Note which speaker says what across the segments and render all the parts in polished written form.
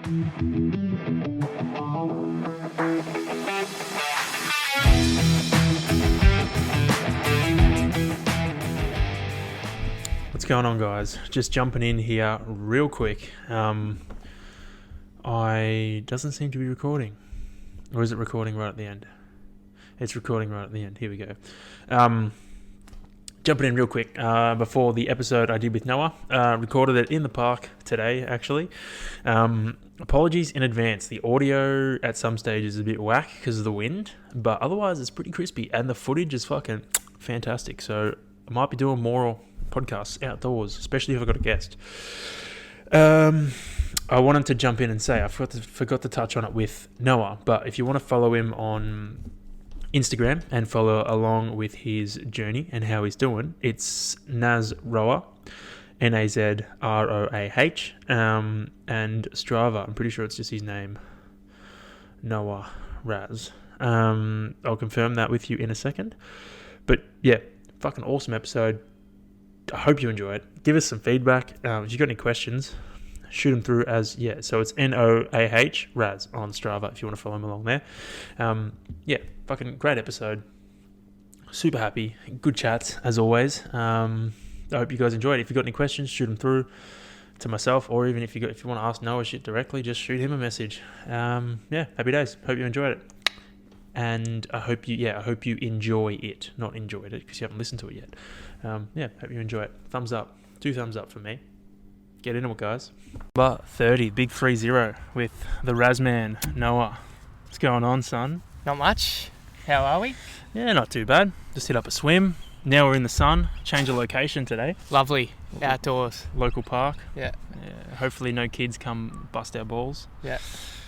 Speaker 1: What's going on, guys? Just jumping in here real quick. I doesn't seem to be recording. Or is it recording right at the end? It's recording right at the end. Here we go. Jumping in real quick. Before the episode I did with Noah. Recorded it in the park today, actually. Apologies in advance. The audio at some stages is a bit whack because of the wind. But otherwise, it's pretty crispy. And the footage is fucking fantastic. So I might be doing more podcasts outdoors, especially if I've got a guest. I wanted to jump in and say I forgot to touch on it with Noah, but if you want to follow him on Instagram and follow along with his journey and how he's doing, it's Nazroah, Nazroah, and Strava. I'm pretty sure it's just his name, Noah Raz. I'll confirm that with you in a second. But yeah, fucking awesome episode. I hope you enjoy it. Give us some feedback. If you've got any questions, shoot them through so it's Noah Raz on Strava if you want to follow him along there. Fucking great episode. Super happy. Good chats as always. I hope you guys enjoyed it. If you've got any questions, shoot them through to myself, or even if you want to ask Noah shit directly, just shoot him a message. Happy days. Hope you enjoyed it. And I hope you enjoy it. Not enjoyed it because you haven't listened to it yet. Hope you enjoy it. Thumbs up. 2 thumbs up for me. Get into it, guys. Number 30, big 3-0 with the Razman, Noah. What's going on, son?
Speaker 2: Not much. How are we?
Speaker 1: Yeah, not too bad. Just hit up a swim. Now we're in the sun. Change of location today.
Speaker 2: Lovely. Outdoors.
Speaker 1: Local park.
Speaker 2: Yeah.
Speaker 1: Hopefully no kids come bust our balls.
Speaker 2: Yeah.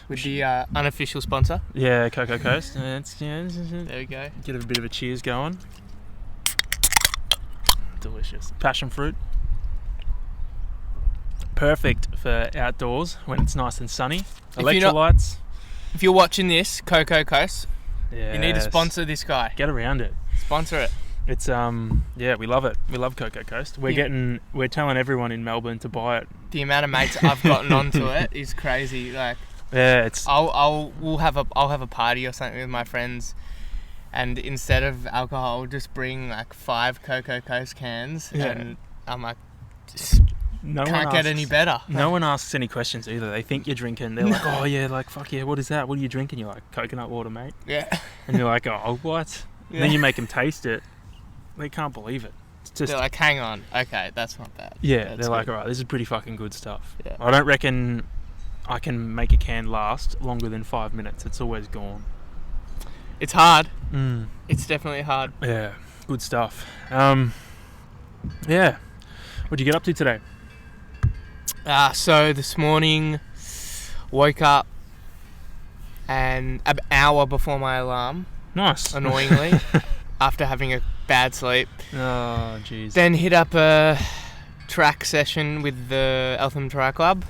Speaker 2: With the unofficial sponsor.
Speaker 1: Yeah, Coco Coast.
Speaker 2: There we go.
Speaker 1: Get a bit of a cheers going. Delicious. Passion fruit. Perfect for outdoors when it's nice and sunny. Electrolytes.
Speaker 2: If you're watching this, Coco Coast,
Speaker 1: yes.
Speaker 2: You need to sponsor this guy.
Speaker 1: Get around it.
Speaker 2: Sponsor it.
Speaker 1: It's we love it. We love Coco Coast. We're telling everyone in Melbourne to buy it.
Speaker 2: The amount of mates I've gotten onto it is crazy. Like,
Speaker 1: yeah,
Speaker 2: I'll have a party or something with my friends, and instead of alcohol, I'll just bring like 5 Coco Coast cans, and I'm like, can't get any better.
Speaker 1: No one asks any questions either. They think you're drinking. They're like, oh yeah, like fuck yeah, what is that? What are you drinking? You're like, coconut water, mate.
Speaker 2: Yeah.
Speaker 1: And you're like, oh what? Yeah. And then you make them taste it. They can't believe it. It's just,
Speaker 2: they're like, hang on, okay, that's not bad.
Speaker 1: Yeah,
Speaker 2: that's
Speaker 1: they're like, all right, this is pretty fucking good stuff.
Speaker 2: Yeah.
Speaker 1: I don't reckon I can make a can last longer than 5 minutes. It's always gone.
Speaker 2: It's hard. It's definitely hard.
Speaker 1: Yeah, good stuff. What'd you get up to today?
Speaker 2: So this morning, woke up and an hour before my alarm.
Speaker 1: Nice.
Speaker 2: Annoyingly, after having a bad sleep.
Speaker 1: Oh, jeez.
Speaker 2: Then hit up a track session with the Eltham Tri Club.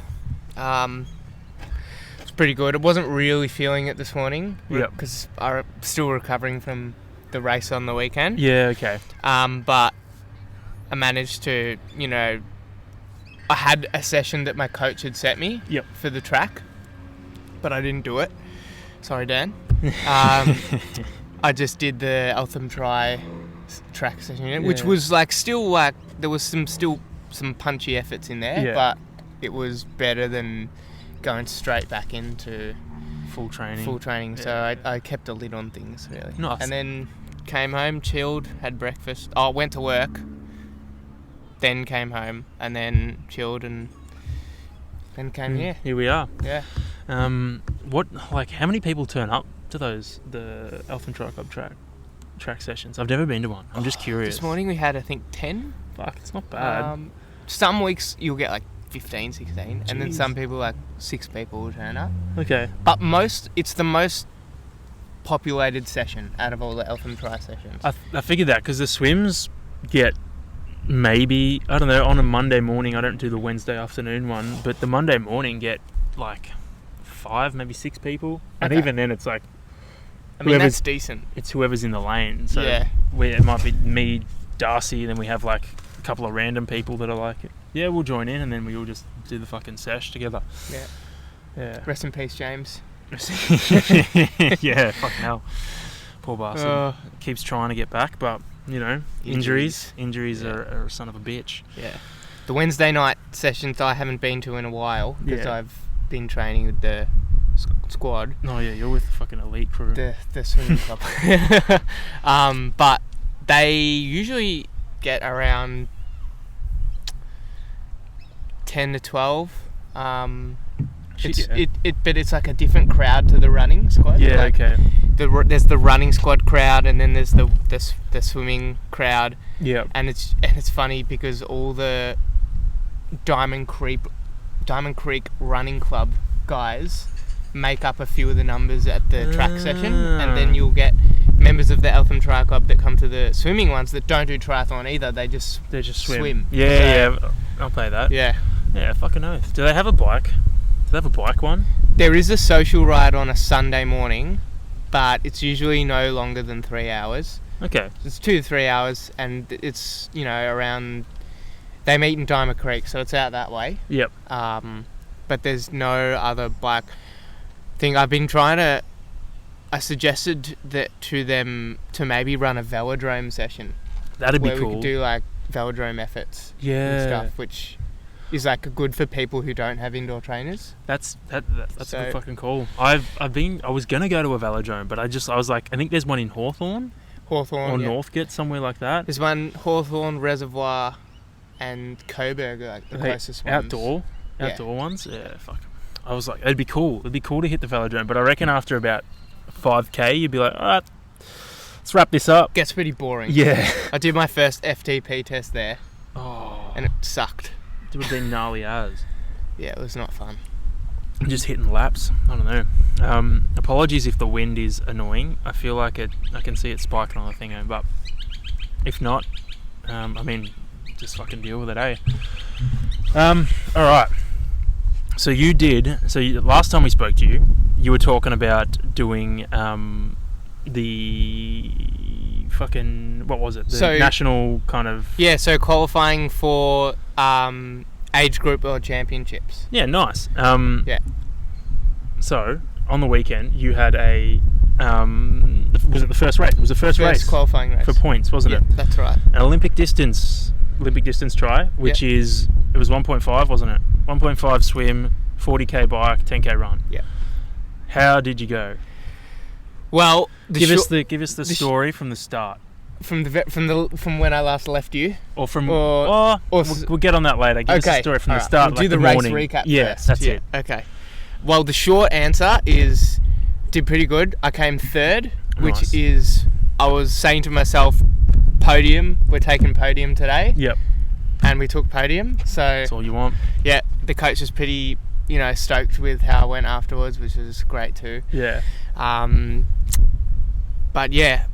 Speaker 2: It's pretty good. I wasn't really feeling it this morning.
Speaker 1: Yep.
Speaker 2: Because I'm still recovering from the race on the weekend.
Speaker 1: Yeah, okay.
Speaker 2: But I managed to, I had a session that my coach had set me for the track, but I didn't do it. Sorry, Dan. I just did the Eltham Tri track session, which was still there was some punchy efforts in there, but it was better than going straight back into
Speaker 1: full training.
Speaker 2: Yeah. So I kept a lid on things, really.
Speaker 1: Nice.
Speaker 2: And then came home, chilled, had breakfast. Went to work, then came home, and then chilled, and then came here.
Speaker 1: Here we are.
Speaker 2: Yeah.
Speaker 1: How many people turn up to the Eltham Tri Club track sessions? I've never been to one. I'm just curious.
Speaker 2: This morning we had, I think, 10.
Speaker 1: Fuck, it's not bad.
Speaker 2: Some weeks you'll get 15, 16, and then some people 6 people will turn up.
Speaker 1: Okay.
Speaker 2: But it's the most populated session out of all the Eltham Tri sessions.
Speaker 1: I figured that because the swims get maybe, I don't know, on a Monday morning. I don't do the Wednesday afternoon one, but the Monday morning get 5, maybe 6 people, and even then it's
Speaker 2: that's decent.
Speaker 1: It's whoever's in the lane. So
Speaker 2: yeah,
Speaker 1: it might be me, Darcy, and then we have a couple of random people that are we'll join in, and then we all just do the fucking sesh together. Yeah.
Speaker 2: Rest in peace, James.
Speaker 1: Yeah, fucking hell. Poor bastard. Keeps trying to get back, but, you know, injuries are a son of a bitch.
Speaker 2: Yeah. The Wednesday night sessions I haven't been to in a while because I've been training with the squad.
Speaker 1: Oh, yeah, you're with the fucking elite crew.
Speaker 2: The swimming club. But they usually get around 10 to 12. But it's like a different crowd to the running squad.
Speaker 1: Yeah,
Speaker 2: like
Speaker 1: okay.
Speaker 2: There's the running squad crowd, and then there's the swimming crowd.
Speaker 1: Yeah.
Speaker 2: And it's funny because all the Diamond Creek Running Club guys make up a few of the numbers at the track session, and then you'll get members of the Eltham Tri Club that come to the swimming ones that don't do triathlon either. They just swim.
Speaker 1: Yeah, I'll play that.
Speaker 2: Yeah,
Speaker 1: fucking oath. Do they have a bike? Do they have a bike one?
Speaker 2: There is a social ride on a Sunday morning, but it's usually no longer than 3 hours.
Speaker 1: Okay.
Speaker 2: It's 2 to 3 hours, and it's, around... They meet in Diamond Creek, so it's out that way.
Speaker 1: Yep.
Speaker 2: But there's no other bike thing. I suggested that to them to maybe run a velodrome session.
Speaker 1: That'd be cool.
Speaker 2: Where we could do like velodrome efforts and stuff, which is like good for people who don't have indoor trainers.
Speaker 1: That's a good fucking call. I was gonna go to a velodrome, but I was like, I think there's one in Hawthorn or Northgate, somewhere like that.
Speaker 2: There's one Hawthorn, Reservoir, and Coburg, like the closest ones.
Speaker 1: Outdoor ones. Yeah, fuck. I was like, it'd be cool. It'd be cool to hit the velodrome, but I reckon after about 5k, you'd be like, all right, let's wrap this up.
Speaker 2: Gets pretty boring.
Speaker 1: Yeah.
Speaker 2: I did my first FTP test there.
Speaker 1: Oh.
Speaker 2: And it sucked.
Speaker 1: It would have been gnarly as.
Speaker 2: Yeah, it was not fun.
Speaker 1: Just hitting laps. I don't know. Apologies if the wind is annoying. I feel like I can see it spiking on the thing, but if not, just fucking deal with it, eh? Alright. So last time we spoke to you, you were talking about doing the fucking, what was it? The national kind of...
Speaker 2: Yeah, so qualifying for age group world championships.
Speaker 1: Yeah, nice.
Speaker 2: Yeah.
Speaker 1: So, on the weekend, you had was it the first race? It was the first race.
Speaker 2: Qualifying race.
Speaker 1: For points, wasn't it?
Speaker 2: That's right.
Speaker 1: An Olympic distance try, which is, it was 1.5, wasn't it? 1.5 swim, 40k bike, 10k run.
Speaker 2: Yeah.
Speaker 1: How did you go?
Speaker 2: Well,
Speaker 1: give us the story from the start.
Speaker 2: From when I last left you,
Speaker 1: we'll get on that later. Give us the story from the start.
Speaker 2: We'll do the race recap
Speaker 1: first. That's it.
Speaker 2: Okay. Well, the short answer is did pretty good. I came third, which is, I was saying to myself, podium. We're taking podium today.
Speaker 1: Yep.
Speaker 2: And we took podium. So
Speaker 1: that's all you want.
Speaker 2: Yeah. The coach was pretty, stoked with how I went afterwards, which was great too.
Speaker 1: Yeah.
Speaker 2: But yeah,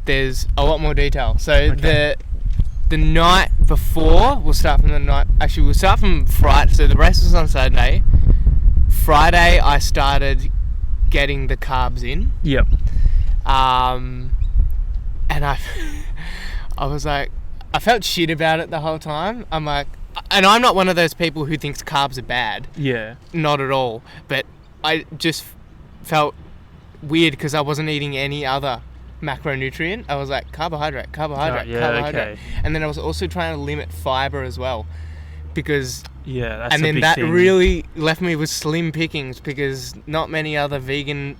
Speaker 2: there's a lot more detail. So the night before, we'll start from Friday. So the race was on Saturday. Friday, I started getting the carbs in.
Speaker 1: Yep.
Speaker 2: And I was like, I felt shit about it the whole time. I'm like, and I'm not one of those people who thinks carbs are bad.
Speaker 1: Yeah. Not
Speaker 2: at all. But I just felt weird because I wasn't eating any other macronutrient. I was like, carbohydrate.
Speaker 1: Okay.
Speaker 2: And then I was also trying to limit fiber as well. Because...
Speaker 1: Yeah, that's
Speaker 2: and then
Speaker 1: big
Speaker 2: that
Speaker 1: thing.
Speaker 2: really left me with slim pickings because not many other vegan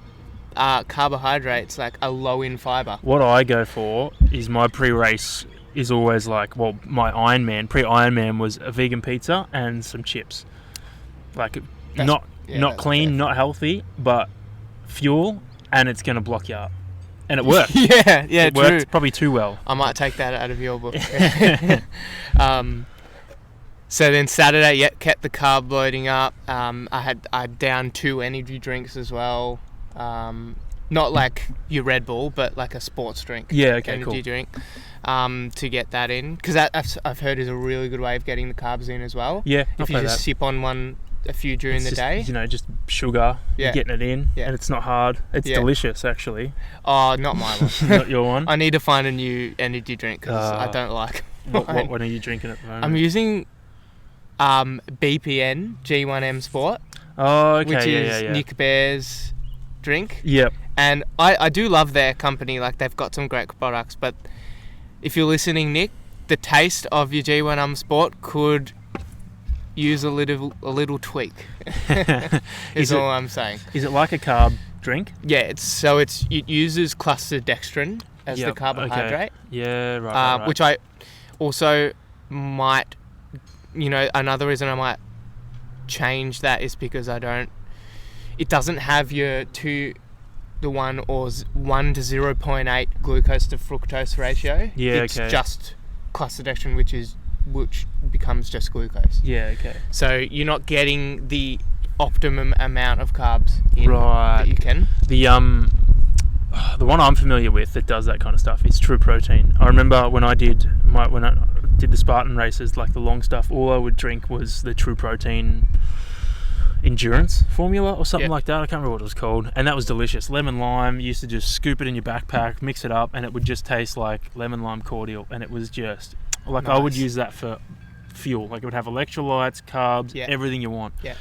Speaker 2: carbohydrates are low in fiber.
Speaker 1: What I go for is my pre-race is always my pre-Ironman was a vegan pizza and some chips. Not clean, not healthy, but fuel, and it's going to block you up. And it worked.
Speaker 2: It
Speaker 1: worked true. Probably too well.
Speaker 2: I might take that out of your book. So then Saturday, kept the carb loading up. I downed 2 energy drinks as well. Not like your Red Bull, but like a sports drink.
Speaker 1: Yeah, okay,
Speaker 2: energy drink. To get that in, because that I've heard is a really good way of getting the carbs in as well.
Speaker 1: Yeah,
Speaker 2: if you just sip on a few during the day.
Speaker 1: Just sugar. You're getting it in, and it's not hard. It's delicious, actually.
Speaker 2: Oh, not my one.
Speaker 1: Not your one.
Speaker 2: I need to find a new energy drink because I don't like.
Speaker 1: What one are you drinking at the moment?
Speaker 2: I'm using BPN G1M Sport.
Speaker 1: Oh, okay.
Speaker 2: Which is
Speaker 1: yeah.
Speaker 2: Nick Bear's drink.
Speaker 1: Yep.
Speaker 2: And I do love their company. Like, they've got some great products. But if you're listening, Nick, the taste of your G1 Sport could use a little tweak. is all I'm saying.
Speaker 1: Is it like a carb drink?
Speaker 2: Yeah, it uses clustered dextrin as the carbohydrate.
Speaker 1: Okay. Yeah, right.
Speaker 2: Which I also might, another reason I might change that is because it doesn't have your 2 to 1 or 1 to 0.8 glucose to fructose ratio.
Speaker 1: Yeah,
Speaker 2: it's just clustered dextrin, which becomes just glucose.
Speaker 1: Yeah, okay.
Speaker 2: So you're not getting the optimum amount of carbs in
Speaker 1: right.
Speaker 2: that you can.
Speaker 1: The one I'm familiar with that does that kind of stuff is True Protein. I remember when I did the Spartan races, like the long stuff, all I would drink was the True Protein endurance formula or something like that. I can't remember what it was called, and that was delicious. Lemon lime. You used to just scoop it in your backpack, mix it up, and it would just taste like lemon lime cordial, and it was just like nice. I would use that for fuel. Like, it would have electrolytes, carbs, everything you want.
Speaker 2: Yeah.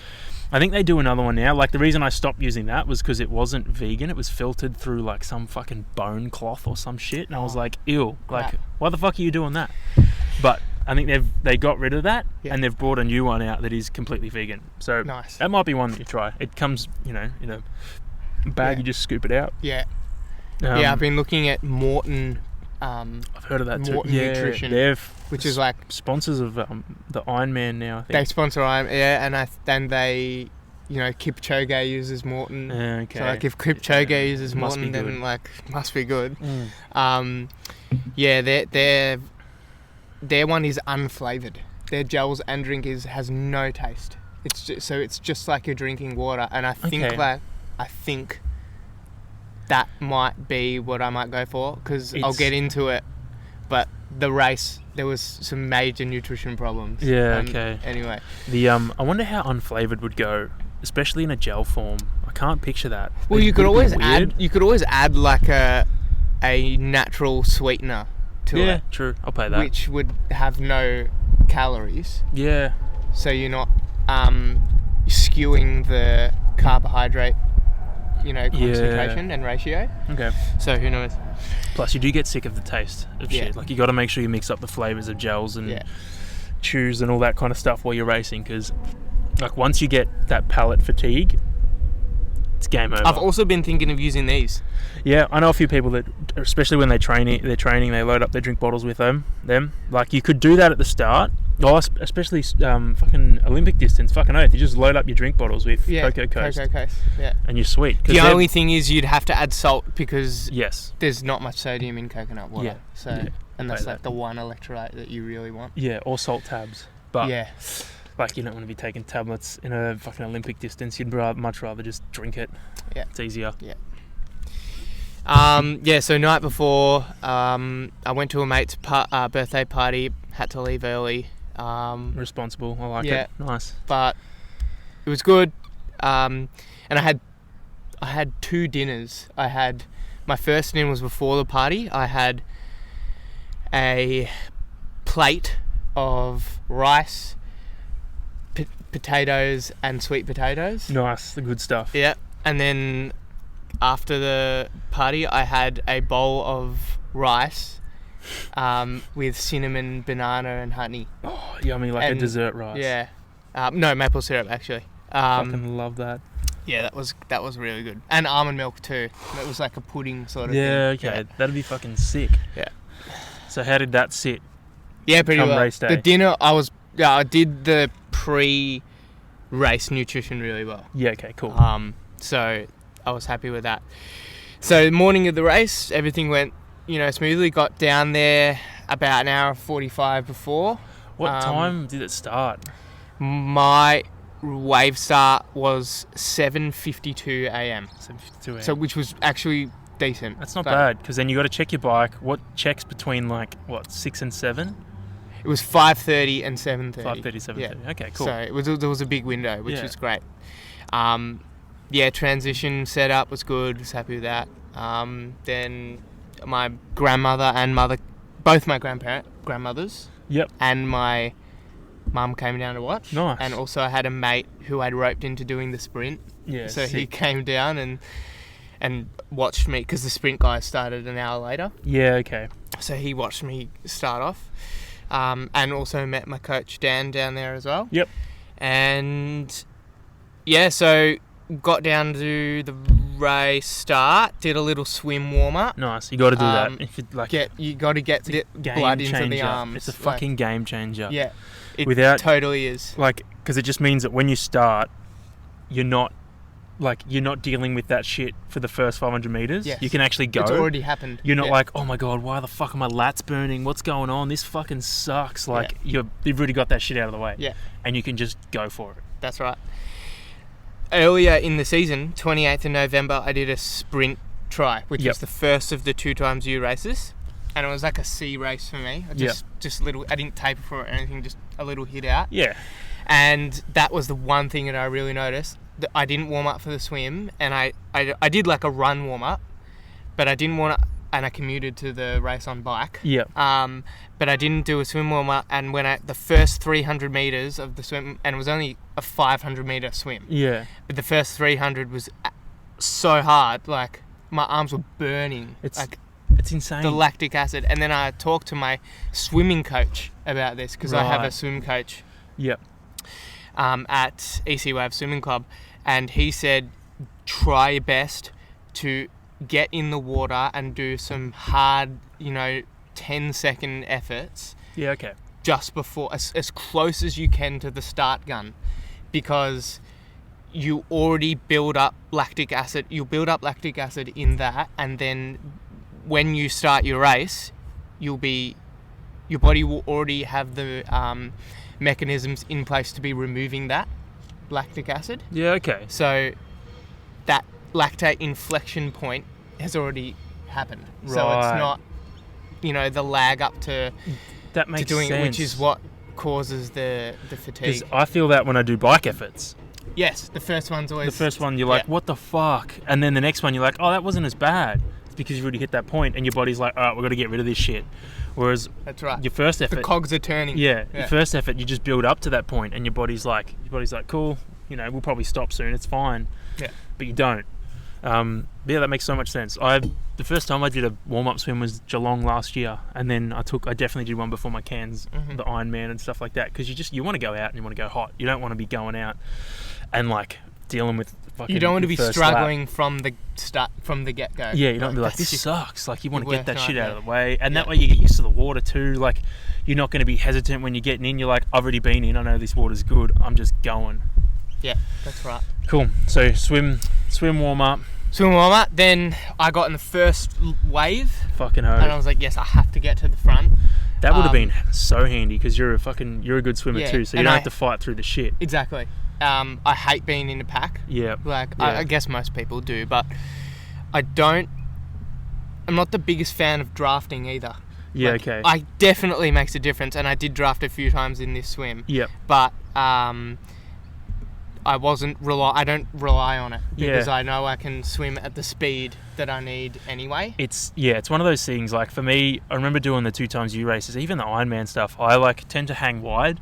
Speaker 1: I think they do another one now. Like, the reason I stopped using that was because it wasn't vegan. It was filtered through like some fucking bone cloth or some shit, and I was like, ew. Like, why the fuck are you doing that? But I think they got rid of that, and they've brought a new one out that is completely vegan. So
Speaker 2: nice.
Speaker 1: That might be one that you try. It comes, in a bag. You just scoop it out.
Speaker 2: Yeah. I've been looking at Morton.
Speaker 1: I've heard of that too.
Speaker 2: Morton Nutrition, which is like
Speaker 1: sponsors of the Ironman now. I think
Speaker 2: they sponsor Ironman, and they, Kipchoge uses Morton.
Speaker 1: Okay.
Speaker 2: So like, if Kipchoge uses Morton, then like must be good. Their one is unflavoured. Their gels and drink has no taste. It's just like you're drinking water, and I think that might be what I might go for, because I'll get into it. But the race, there was some major nutrition problems.
Speaker 1: Yeah. Okay.
Speaker 2: Anyway,
Speaker 1: I wonder how unflavoured would go, especially in a gel form. I can't picture that.
Speaker 2: Well, you could always add like a natural sweetener to it.
Speaker 1: Yeah, true. I'll pay that.
Speaker 2: Which would have no calories.
Speaker 1: Yeah.
Speaker 2: So you're not skewing the carbohydrate, concentration and ratio.
Speaker 1: Okay.
Speaker 2: So who knows?
Speaker 1: Plus, you do get sick of the taste of shit. Like, you got to make sure you mix up the flavors of gels and chews and all that kind of stuff while you're racing, because like, once you get that palate fatigue, it's game over.
Speaker 2: I've also been thinking of using these.
Speaker 1: Yeah, I know a few people that, especially when they're training, they load up their drink bottles with them. Like, you could do that at the start. Oh, especially fucking Olympic distance, fucking oath. You just load up your drink bottles with Cocoa Coast.
Speaker 2: Yeah.
Speaker 1: And you're sweet.
Speaker 2: The only thing is you'd have to add salt, because
Speaker 1: yes,
Speaker 2: there's not much sodium in coconut water. Yeah. And that's like the one electrolyte that you really want.
Speaker 1: Yeah, or salt tabs. But like, you don't want to be taking tablets in a fucking Olympic distance. You'd much rather just drink it.
Speaker 2: Yeah.
Speaker 1: It's easier.
Speaker 2: Yeah. So night before, I went to a mate's birthday party. Had to leave early.
Speaker 1: Responsible. I like it. Nice.
Speaker 2: But it was good. And I had 2 dinners. My first dinner was before the party. I had a plate of rice, potatoes, and sweet potatoes.
Speaker 1: Nice, the good stuff.
Speaker 2: Yeah. And then after the party, I had a bowl of rice with cinnamon, banana, and honey.
Speaker 1: Oh, yummy, like a dessert rice.
Speaker 2: Yeah. No, maple syrup, actually.
Speaker 1: Fucking love that.
Speaker 2: Yeah, that was really good. And almond milk too. It was like a pudding sort of thing.
Speaker 1: Yeah, okay. That'd be fucking sick.
Speaker 2: Yeah.
Speaker 1: So how did that sit?
Speaker 2: Yeah, pretty well.
Speaker 1: Race day?
Speaker 2: The dinner, I did the pre-race nutrition really well.
Speaker 1: Yeah, okay, cool.
Speaker 2: So I was happy with that. So morning of the race, everything went, smoothly. Got down there about an hour 45 before.
Speaker 1: What time did it start?
Speaker 2: My wave start was 7:52 a.m.
Speaker 1: 7:52 a.m.
Speaker 2: So, which was actually decent.
Speaker 1: That's not bad, because then you got to check your bike. What checks between 6 and 7?
Speaker 2: It was 5:30 and 7:30.
Speaker 1: 5:30, 7:30. Yeah. Okay, cool.
Speaker 2: So there was a big window, which was great. Transition setup was good. Was happy with that. Then my grandmother and mother, both my grandmothers.
Speaker 1: Yep.
Speaker 2: And my mum came down to watch.
Speaker 1: Nice.
Speaker 2: And also I had a mate who I'd roped into doing the sprint.
Speaker 1: Yeah.
Speaker 2: So
Speaker 1: sick.
Speaker 2: he came down and watched me, because the sprint guy started an hour later.
Speaker 1: Yeah, okay.
Speaker 2: So he watched me start off. And also met my coach Dan down there as well.
Speaker 1: Yep.
Speaker 2: And yeah, so got down to the race start, did a little swim warm up.
Speaker 1: Nice. You got to do that. If
Speaker 2: You got to get the blood into the arms.
Speaker 1: It's a fucking game changer.
Speaker 2: Yeah, it
Speaker 1: Without,
Speaker 2: totally is.
Speaker 1: Because it just means that when you start, you're not dealing with that shit for the first 500 meters.
Speaker 2: Yes.
Speaker 1: You can actually go.
Speaker 2: It's already happened.
Speaker 1: You're not like, oh my god, why the fuck are my lats burning? What's going on? This fucking sucks. You've already got that shit out of the way.
Speaker 2: Yeah.
Speaker 1: And you can just go for it.
Speaker 2: That's right. Earlier in the season, 28th of November, I did a sprint try, which was the first of the 2xU races. And it was like a C race for me. Just little. I didn't taper for it or anything, just a little hit out.
Speaker 1: Yeah.
Speaker 2: And that was the one thing that I really noticed. That I didn't warm up for the swim, and I did like a run warm up, but I didn't want to. And I commuted to the race on bike.
Speaker 1: Yeah.
Speaker 2: But I didn't do a swim warm up, and when the first 300 meters of the swim, and it was only a 500 meter swim.
Speaker 1: Yeah.
Speaker 2: But the first 300 was so hard, like my arms were burning.
Speaker 1: It's insane.
Speaker 2: The lactic acid. And then I talked to my swimming coach about this, because I have a swim coach.
Speaker 1: Yep.
Speaker 2: At EC Wave Swimming Club, and he said, try your best to get in the water and do some hard, 10-second efforts.
Speaker 1: Yeah, okay.
Speaker 2: Just before, as close as you can to the start gun, because you already build up lactic acid. You'll build up lactic acid in that, and then when you start your race, your body will already have the mechanisms in place to be removing that lactic acid.
Speaker 1: Yeah, okay.
Speaker 2: So that lactate inflection point has already happened.
Speaker 1: Right.
Speaker 2: So it's not, the lag up to
Speaker 1: that makes
Speaker 2: doing
Speaker 1: sense.
Speaker 2: it, which is what causes the fatigue.
Speaker 1: Because I feel that when I do bike efforts.
Speaker 2: Yes, the first one's always...
Speaker 1: The first one, you're like, what the fuck? And then the next one, you're like, oh, that wasn't as bad. It's because you've already hit that point, and your body's like, all right, we've got to get rid of this shit. Whereas
Speaker 2: that's right.
Speaker 1: Your first effort...
Speaker 2: The cogs are turning.
Speaker 1: Yeah, your first effort, you just build up to that point, and your body's like, cool, we'll probably stop soon, it's fine.
Speaker 2: Yeah.
Speaker 1: But you don't. Yeah, that makes so much sense. The first time I did a warm-up swim was Geelong last year, and then I definitely did one before my Cairns, the Ironman and stuff like that, because you want to go out and you want to go hot. You don't want to be going out and dealing with fucking...
Speaker 2: You don't want to be struggling
Speaker 1: lap.
Speaker 2: from the start, from the get-go.
Speaker 1: Yeah, you don't be like, this sucks. You want to get that shit out of the way, and
Speaker 2: Yeah.
Speaker 1: that way you get used to the water too. You're not going to be hesitant when you're getting in. You're like, I've already been in. I know this water's good. I'm just going.
Speaker 2: Yeah, that's right.
Speaker 1: Cool. So swim warm up.
Speaker 2: Swim warm up. Then I got in the first wave.
Speaker 1: Fucking hell.
Speaker 2: And I was like, yes, I have to get to the front.
Speaker 1: That would have been so handy, because you're a good swimmer too, so you don't have to fight through the shit.
Speaker 2: Exactly. I hate being in a pack.
Speaker 1: Yeah.
Speaker 2: I guess most people do, but I'm not the biggest fan of drafting either.
Speaker 1: Yeah, okay.
Speaker 2: I definitely makes a difference, and I did draft a few times in this swim.
Speaker 1: Yep.
Speaker 2: But I don't rely on it, because I know I can swim at the speed that I need anyway.
Speaker 1: It's one of those things. For me, I remember doing the 2xU races, even the Ironman stuff. I tend to hang wide.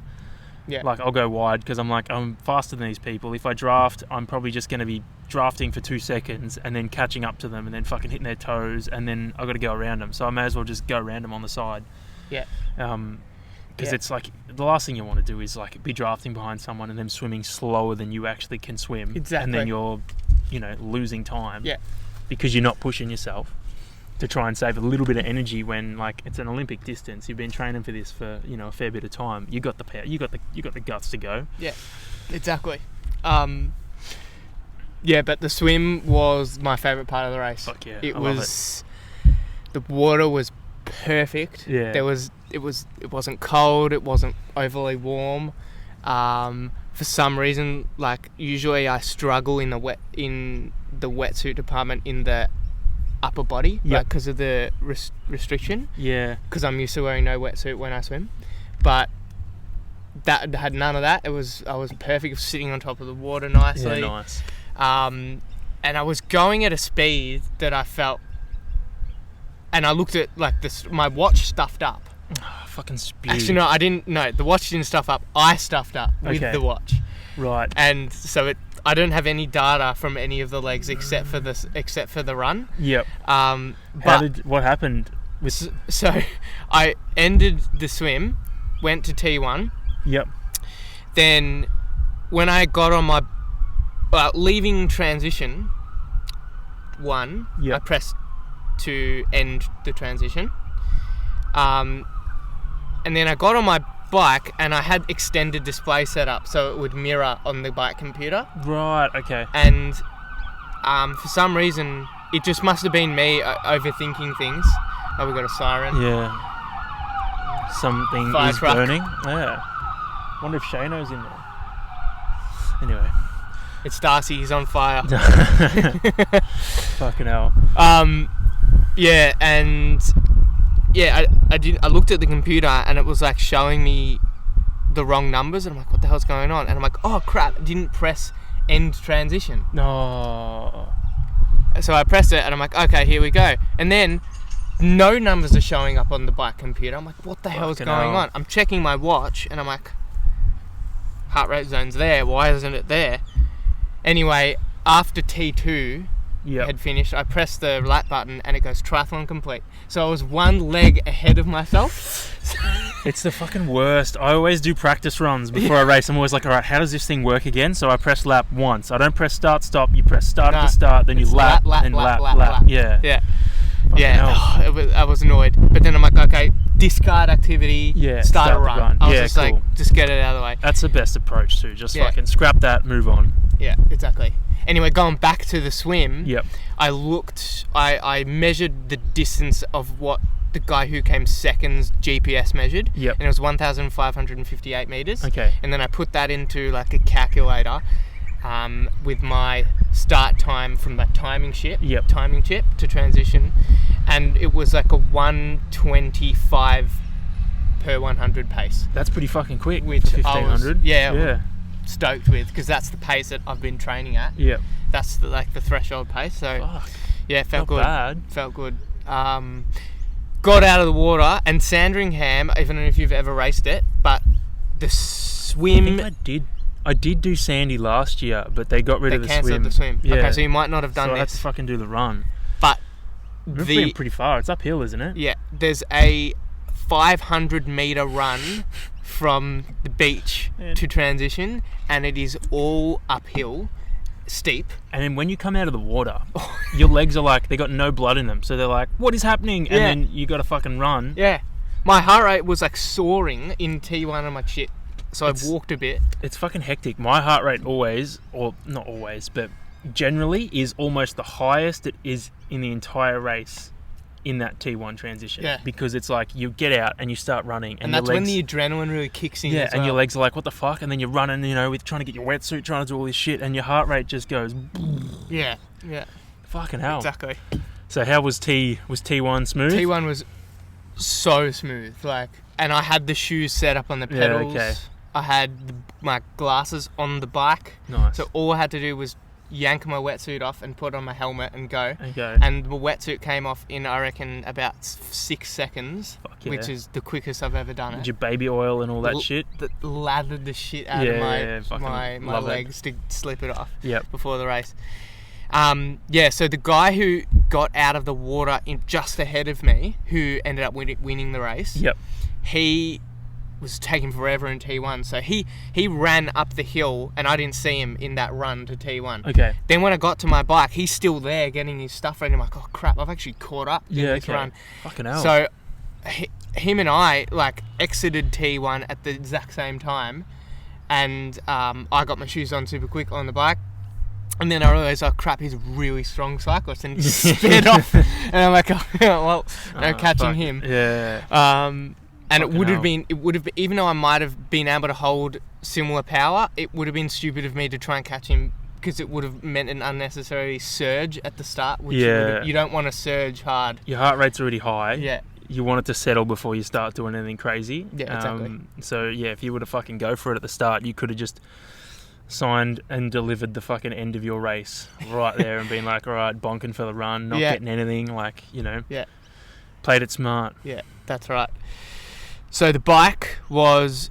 Speaker 2: Yeah.
Speaker 1: I'll go wide because I'm faster than these people. If I draft, I'm probably just going to be drafting for 2 seconds and then catching up to them and then fucking hitting their toes, and then I've got to go around them. So I may as well just go around them on the side.
Speaker 2: Yeah.
Speaker 1: Because it's the last thing you want to do is be drafting behind someone and them swimming slower than you actually can swim.
Speaker 2: Exactly.
Speaker 1: And then you're, losing time.
Speaker 2: Yeah.
Speaker 1: Because you're not pushing yourself to try and save a little bit of energy when it's an Olympic distance. You've been training for this for a fair bit of time. You got the power. You got the guts to go.
Speaker 2: Yeah. Exactly. Yeah, but the swim was my favourite part of the race.
Speaker 1: Fuck yeah.
Speaker 2: It the water was perfect.
Speaker 1: Yeah.
Speaker 2: It wasn't cold, it wasn't overly warm. For some reason, usually I struggle in the wetsuit department in the upper body, because of the restriction.
Speaker 1: Yeah.
Speaker 2: Because I'm used to wearing no wetsuit when I swim, but that had none of that. I was perfect, sitting on top of the water nicely.
Speaker 1: Yeah, nice.
Speaker 2: And I was going at a speed that I felt, and I looked at my watch stuffed up.
Speaker 1: Oh, fucking spew.
Speaker 2: Actually, no, I didn't. No, the watch didn't stuff up. I stuffed up with the watch.
Speaker 1: Right.
Speaker 2: And so I don't have any data from any of the legs except for the run.
Speaker 1: Yep. What happened?
Speaker 2: So I ended the swim, went to T1.
Speaker 1: Yep.
Speaker 2: Then when I got on my leaving transition 1, I pressed to end the transition. And then I got on my bike and I had extended display set up so it would mirror on the bike computer.
Speaker 1: Right, okay.
Speaker 2: And for some reason, it just must have been me overthinking things. Oh, we got a siren.
Speaker 1: Yeah. Something
Speaker 2: Fire
Speaker 1: is
Speaker 2: truck.
Speaker 1: burning. Yeah. Wonder if Shano's in there. Anyway.
Speaker 2: It's Darcy, he's on fire.
Speaker 1: Fucking hell.
Speaker 2: Yeah, and I looked at the computer and it was like showing me the wrong numbers and I'm like, what the hell's going on? And I'm like, oh crap, I didn't press end transition.
Speaker 1: No.
Speaker 2: So I pressed it and I'm like, okay, here we go. And then no numbers are showing up on the bike computer. I'm like, what the hell is going on? I'm checking my watch and I'm like, heart rate zone's there, why isn't it there? Anyway, after T2 had finished, I pressed the lap button and it goes triathlon complete. So I was one leg ahead of myself.
Speaker 1: It's the fucking worst. I always do practice runs before I race. I'm always like, alright, how does this thing work again? So I press lap once. I don't press start, stop. You press start at the start, then you lap, then lap. Yeah.
Speaker 2: Yeah. I was annoyed. But then I'm like, okay, discard activity, start a run. I was just cool. Like, just get it out of the way.
Speaker 1: That's the best approach too. Just fucking scrap that, move on.
Speaker 2: Yeah, exactly. Anyway, going back to the swim, I measured the distance of what the guy who came second's GPS measured, and it was 1,558 meters.
Speaker 1: Okay.
Speaker 2: And then I put that into like a calculator with my start time from that timing chip to transition, and it was like a 125 per 100 pace.
Speaker 1: That's pretty fucking quick.
Speaker 2: Which
Speaker 1: 1,500.
Speaker 2: Yeah. Stoked with, because that's the pace that I've been training at.
Speaker 1: Yeah.
Speaker 2: That's the threshold pace. So
Speaker 1: fuck.
Speaker 2: Yeah, felt
Speaker 1: Not
Speaker 2: good.
Speaker 1: Bad.
Speaker 2: Felt good. Got out of the water, and Sandringham, I don't know if you've ever raced it, but the swim...
Speaker 1: I think I did do Sandy last year, but they got rid of the swim. They
Speaker 2: cancelled the swim.
Speaker 1: Yeah.
Speaker 2: Okay, so you might not have done
Speaker 1: this. So I had
Speaker 2: this.
Speaker 1: to fucking do the run.
Speaker 2: But
Speaker 1: We've been pretty far. It's uphill, isn't it?
Speaker 2: Yeah. There's a 500 metre run from the beach to transition, and it is all uphill, steep.
Speaker 1: And then when you come out of the water, your legs are like, they got no blood in them, so they're like, what is happening? And then you got to fucking run.
Speaker 2: Yeah, my heart rate was like soaring in T1. I'm like, shit. So I walked a bit.
Speaker 1: It's fucking hectic. My heart rate always, or not always, but generally is almost the highest it is in the entire race in that T1 transition.
Speaker 2: Yeah.
Speaker 1: Because it's like you get out and you start running.
Speaker 2: And that's when the adrenaline really kicks in.
Speaker 1: Yeah,
Speaker 2: as well.
Speaker 1: and your legs are like, what the fuck? And then you're running, with trying to get your wetsuit, trying to do all this shit, and your heart rate just goes...
Speaker 2: Yeah.
Speaker 1: Fucking hell.
Speaker 2: Exactly.
Speaker 1: So how was T1 smooth?
Speaker 2: T1 was so smooth. And I had the shoes set up on the pedals.
Speaker 1: Yeah, okay.
Speaker 2: I had my glasses on the bike.
Speaker 1: Nice.
Speaker 2: So all I had to do was yank my wetsuit off and put on my helmet and go.
Speaker 1: Okay.
Speaker 2: And the wetsuit came off in, I reckon, about 6 seconds, which is the quickest I've ever done it.
Speaker 1: Did you baby oil and all that shit?
Speaker 2: Lathered the shit out of my legs to slip it off before the race. So the guy who got out of the water just ahead of me, who ended up winning the race, he was taking forever in T1, so he ran up the hill and I didn't see him in that run to T1.
Speaker 1: Okay.
Speaker 2: Then when I got to my bike, he's still there getting his stuff ready. I'm like, oh crap, I've actually caught up in this run.
Speaker 1: Fucking hell.
Speaker 2: So him and I exited T1 at the exact same time, and I got my shoes on super quick on the bike. And then I realised, oh crap, he's a really strong cyclist, and he sped off. And I'm like, catching him.
Speaker 1: Yeah.
Speaker 2: And it would have been, even though I might have been able to hold similar power, it would have been stupid of me to try and catch him, because it would have meant an unnecessary surge at the start, which you don't want to surge hard.
Speaker 1: Your heart rate's already high.
Speaker 2: Yeah.
Speaker 1: You want it to settle before you start doing anything crazy.
Speaker 2: Yeah, exactly.
Speaker 1: So yeah, if you were to fucking go for it at the start, you could have just signed and delivered the fucking end of your race right there and been like, all right, bonking for the run, not getting anything, played it smart.
Speaker 2: Yeah, that's right. So the bike was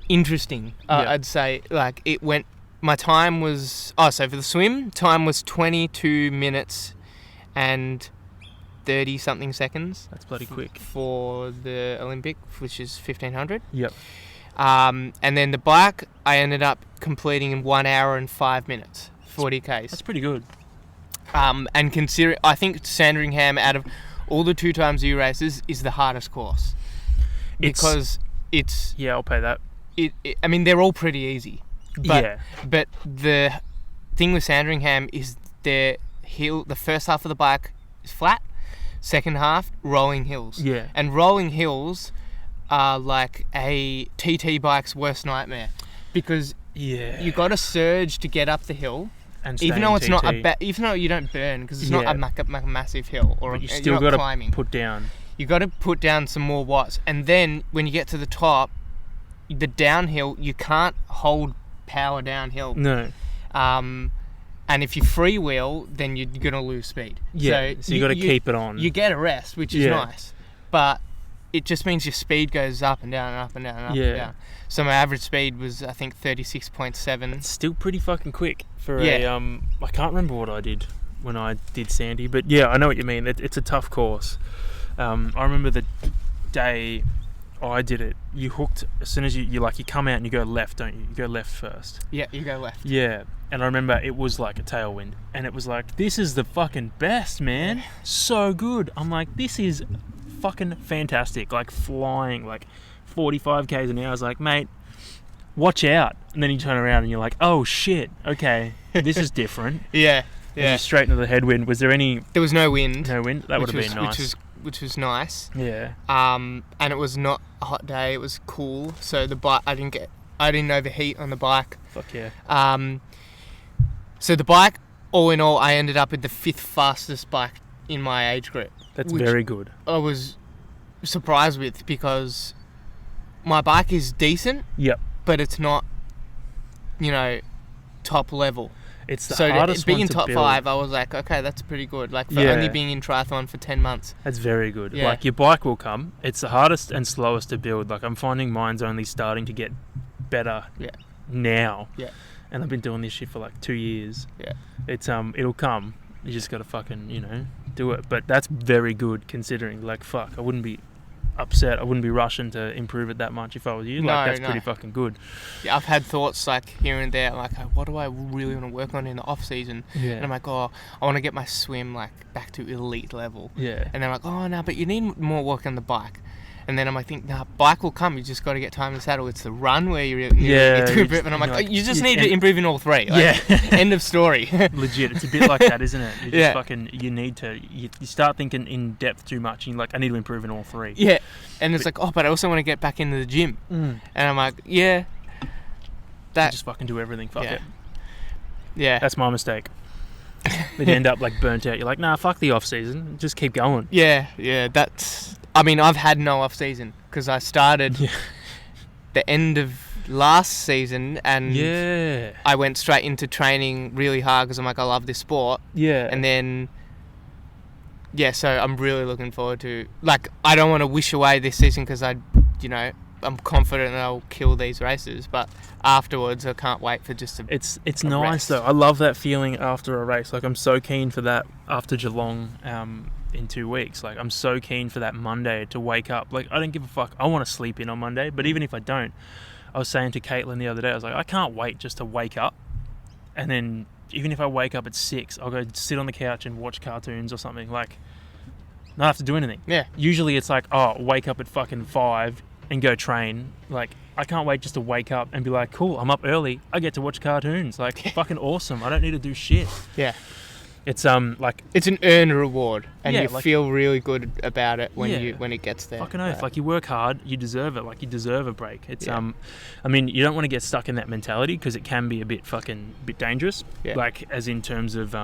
Speaker 2: interesting.
Speaker 1: Yeah.
Speaker 2: I'd say, like, it went. My time was. So for the swim, time was 22 minutes and 30 something seconds.
Speaker 1: That's bloody quick.
Speaker 2: For the Olympic, which is 1500.
Speaker 1: Yep.
Speaker 2: And then the bike, I ended up completing in 1 hour and 5 minutes, 40 k's.
Speaker 1: That's pretty good.
Speaker 2: And consider, I think Sandringham, out of all the 2 times U races, is the hardest course because it's.
Speaker 1: Yeah, I'll pay that.
Speaker 2: I mean, they're all pretty easy. But the thing with Sandringham is the first half of the bike is flat, second half rolling hills.
Speaker 1: Yeah.
Speaker 2: And rolling hills are like a TT bike's worst nightmare because you got to surge to get up the hill. And even though it's not even though you don't burn because it's not a massive hill, or
Speaker 1: you still got to put down.
Speaker 2: You got to put down some more watts, and then when you get to the top, the downhill you can't hold power downhill.
Speaker 1: No.
Speaker 2: And if you freewheel, then you're gonna lose speed.
Speaker 1: Yeah. So you got to keep it on.
Speaker 2: You get a rest, which is nice, but it just means your speed goes up and down and up and down and up and down. So my average speed was, I think, 36.7.
Speaker 1: It's still pretty fucking quick for a I can't remember what I did when I did Sandy, but yeah, I know what you mean. It's a tough course. I remember the day I did it. You hooked as soon as you come out and you go left, don't you? You go left first.
Speaker 2: Yeah, you go left.
Speaker 1: Yeah, and I remember it was like a tailwind, and it was like, this is the fucking best, man. So good. I'm like, this is fucking fantastic. Like flying, like 45 k's an hour. I was like, mate, watch out. And then you turn around and you're like, oh shit, okay, this is different.
Speaker 2: Yeah.
Speaker 1: You straight into the headwind. Was there any?
Speaker 2: There was no wind.
Speaker 1: No wind. That would have been nice.
Speaker 2: Which was nice.
Speaker 1: Yeah.
Speaker 2: And it was not a hot day. It was cool. So the bike, I didn't overheat on the bike.
Speaker 1: Fuck yeah.
Speaker 2: So the bike, all in all, I ended up with the 5th fastest bike in my age group.
Speaker 1: That's very good.
Speaker 2: I was surprised with because my bike is decent.
Speaker 1: Yep.
Speaker 2: But it's not, top level.
Speaker 1: It's the hardest one to
Speaker 2: being top
Speaker 1: build.
Speaker 2: 5, I was like, okay, that's pretty good. Like for only being in triathlon for 10 months.
Speaker 1: That's very good.
Speaker 2: Yeah.
Speaker 1: Like your bike will come. It's the hardest and slowest to build. Like I'm finding mine's only starting to get better now.
Speaker 2: Yeah.
Speaker 1: And I've been doing this shit for like 2 years.
Speaker 2: Yeah.
Speaker 1: It's it'll come. You just gotta fucking, do it. But that's very good considering. Like fuck, I wouldn't be upset. I wouldn't be rushing to improve it that much if I was you. That's pretty fucking good.
Speaker 2: Yeah, I've had thoughts like here and there, like what do I really want to work on in the off season?
Speaker 1: Yeah.
Speaker 2: And I'm like, I want to get my swim like back to elite level.
Speaker 1: Yeah.
Speaker 2: And I'm like, no, but you need more work on the bike. And then I'm like, bike will come. You just got to get time in the saddle. It's the run where you need to improve. And I'm like, you just need to improve in all 3. Like, end of story.
Speaker 1: Legit. It's a bit like that, isn't it? You just fucking, you need to, you start thinking in depth too much. And you're like, I need to improve in all 3.
Speaker 2: Yeah. And it's like, but I also want to get back into the gym. And I'm like,
Speaker 1: You just fucking do everything. Fuck it.
Speaker 2: Yeah.
Speaker 1: That's my mistake. Then you end up like burnt out. You're like, nah, fuck the off season. Just keep going.
Speaker 2: Yeah. I've had no off season because I started the end of last season and I went straight into training really hard because I'm like, I love this sport.
Speaker 1: Yeah.
Speaker 2: And then, so I'm really looking forward to, like, I don't want to wish away this season because I'm confident that I'll kill these races, but afterwards I can't wait for just
Speaker 1: It's nice
Speaker 2: rest.
Speaker 1: though. I love that feeling after a race. Like I'm so keen for that after Geelong in 2 weeks. Like I'm so keen for that Monday to wake up. Like I don't give a fuck. I want to sleep in on Monday, but even if I don't, I was saying to Caitlin the other day, I was like, I can't wait just to wake up, and then even if I wake up at 6, I'll go sit on the couch and watch cartoons or something. Like not have to do anything.
Speaker 2: Yeah.
Speaker 1: Usually it's like, wake up at fucking 5 and go train. Like I can't wait just to wake up and be like, cool, I'm up early. I get to watch cartoons. Like fucking awesome. I don't need to do shit.
Speaker 2: Yeah.
Speaker 1: It's like
Speaker 2: it's an earned reward, and you
Speaker 1: like,
Speaker 2: feel really good about it when it gets there.
Speaker 1: Fucking oath, like you work hard, you deserve it. Like you deserve a break. It's I mean, you don't want to get stuck in that mentality because it can be a bit dangerous.
Speaker 2: Yeah.
Speaker 1: Like as in terms of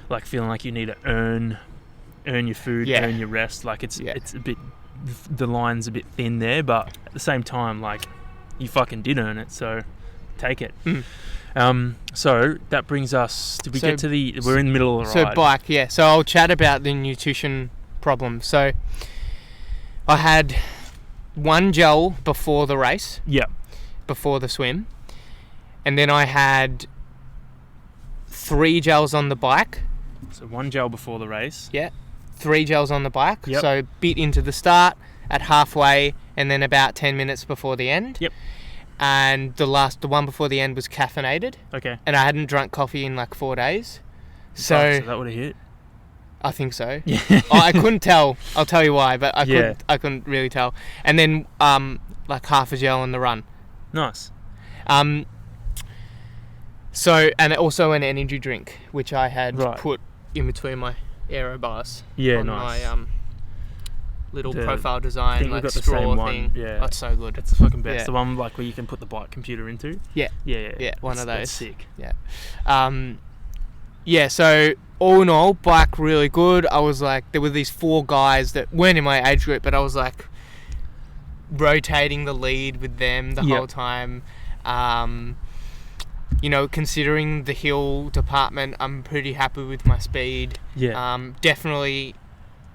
Speaker 1: like feeling like you need to earn your food, earn your rest. Like it's a bit, the line's a bit thin there, but at the same time, like you fucking did earn it, so take it. So that brings us, did we get to we're in the middle of the ride.
Speaker 2: So bike, so I'll chat about the nutrition problem. So I had 1 gel before the race,
Speaker 1: Yep.
Speaker 2: before the swim, and then I had 3 gels on the bike.
Speaker 1: So 1 gel before the race.
Speaker 2: Yeah, 3 gels on the bike.
Speaker 1: Yep.
Speaker 2: So bit into the start, at halfway, and then about 10 minutes before the end.
Speaker 1: Yep.
Speaker 2: And the one before the end was caffeinated.
Speaker 1: Okay.
Speaker 2: And I hadn't drunk coffee in like 4 days. So
Speaker 1: that would have hit.
Speaker 2: I think so.
Speaker 1: Yeah.
Speaker 2: I couldn't tell. I'll tell you why, but I couldn't really tell. And then like half a gel on the run.
Speaker 1: Nice.
Speaker 2: So, and also an energy drink, which I had
Speaker 1: Right.
Speaker 2: put in between my aero bars.
Speaker 1: Yeah,
Speaker 2: on
Speaker 1: nice.
Speaker 2: my little profile
Speaker 1: I
Speaker 2: design,
Speaker 1: think we've
Speaker 2: like
Speaker 1: got the
Speaker 2: straw
Speaker 1: same
Speaker 2: thing.
Speaker 1: one. Yeah.
Speaker 2: That's so good.
Speaker 1: It's the fucking best.
Speaker 2: Yeah.
Speaker 1: The one like where you can put the bike computer into.
Speaker 2: Yeah.
Speaker 1: Yeah,
Speaker 2: one of those.
Speaker 1: That's sick.
Speaker 2: Yeah. So all in all, bike really good. I was like, there were these 4 guys that weren't in my age group, but I was like rotating the lead with them the whole time. Considering the hill department, I'm pretty happy with my speed.
Speaker 1: Yeah.
Speaker 2: Definitely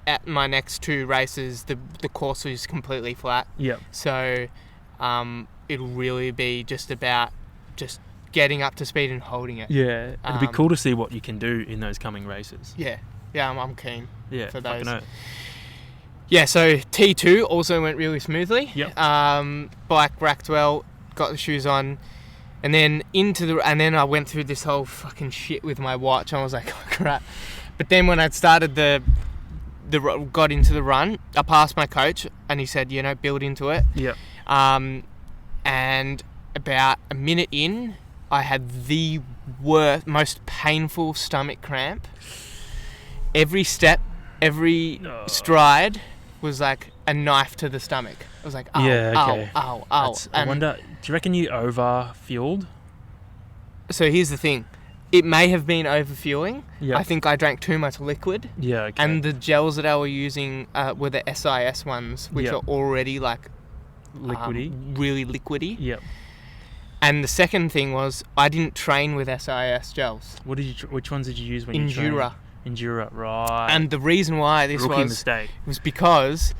Speaker 2: at my next 2 races, the course was completely flat.
Speaker 1: Yep.
Speaker 2: So it'll really be just about just getting up to speed and holding it.
Speaker 1: Yeah. It'd be cool to see what you can do in those coming races.
Speaker 2: Yeah, I'm keen for those.
Speaker 1: Fucking
Speaker 2: Yeah, so T2 also went really smoothly.
Speaker 1: Yep.
Speaker 2: Bike racked well, got the shoes on, and then I went through this whole fucking shit with my watch. I was like, oh crap. But then when I started got into the run, I passed my coach, and he said, build into it.
Speaker 1: Yep.
Speaker 2: And about a minute in, I had the most painful stomach cramp. Every step, every stride was like a knife to the stomach. I was like, ow.
Speaker 1: I wonder, do you reckon you over-fueled?
Speaker 2: So here's the thing. It may have been over-fueling.
Speaker 1: Yep.
Speaker 2: I think I drank too much liquid.
Speaker 1: Yeah, okay.
Speaker 2: And the gels that I was using were the SIS ones, which are already like
Speaker 1: liquidy.
Speaker 2: Really liquidy.
Speaker 1: Yep.
Speaker 2: And the second thing was I didn't train with SIS gels.
Speaker 1: Which ones did you use when you trained? Endura, right.
Speaker 2: And the reason why this
Speaker 1: mistake.
Speaker 2: was because,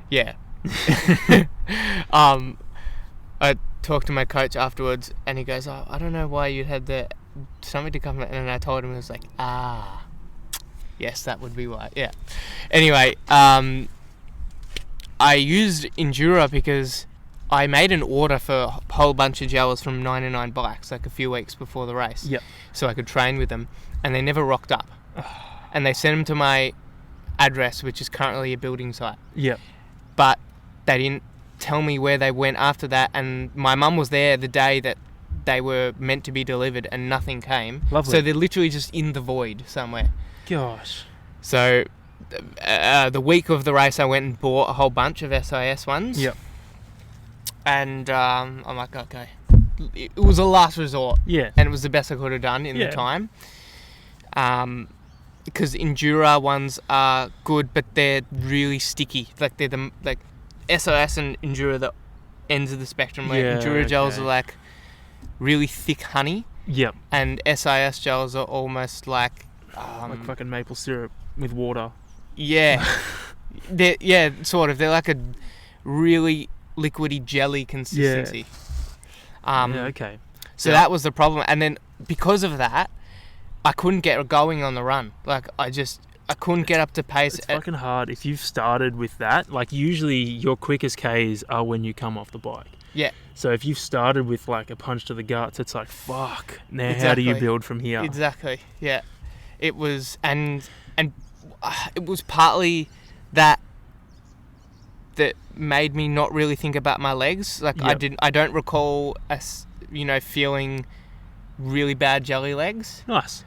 Speaker 2: I talked to my coach afterwards, and he goes, I don't know why you had the stomach to come, and I told him, it was like, yes, that would be why. Yeah. Anyway, I used Endura because I made an order for a whole bunch of gels from 99 Bikes like a few weeks before the race.
Speaker 1: Yep.
Speaker 2: So I could train with them, and they never rocked up. And they sent them to my address, which is currently a building site.
Speaker 1: Yep.
Speaker 2: But they didn't tell me where they went after that, and my mum was there the day that they were meant to be delivered, and nothing came.
Speaker 1: Lovely.
Speaker 2: So they're literally just in the void somewhere.
Speaker 1: Gosh.
Speaker 2: So the week of the race, I went and bought a whole bunch of SIS ones.
Speaker 1: Yep.
Speaker 2: And I'm like, okay. It was a last resort.
Speaker 1: Yeah.
Speaker 2: And it was the best I could have done in the time. Because Endura ones are good, but they're really sticky. Like they're like SOS and Endura, the ends of the spectrum. Where Endura gels are like really thick honey.
Speaker 1: Yep.
Speaker 2: And SIS gels are almost like
Speaker 1: fucking maple syrup with water.
Speaker 2: Yeah. Sort of. They're like a really liquidy jelly consistency.
Speaker 1: Okay.
Speaker 2: So that was the problem, and then because of that, I couldn't get going on the run. Like I couldn't get up to pace.
Speaker 1: It's fucking hard if you've started with that. Like usually your quickest Ks are when you come off the bike.
Speaker 2: Yeah.
Speaker 1: So if you've started with like a punch to the guts, it's like fuck. Now how do you build from here?
Speaker 2: Exactly. Yeah. It was and it was partly that made me not really think about my legs. Like I don't recall feeling really bad jelly legs.
Speaker 1: Nice.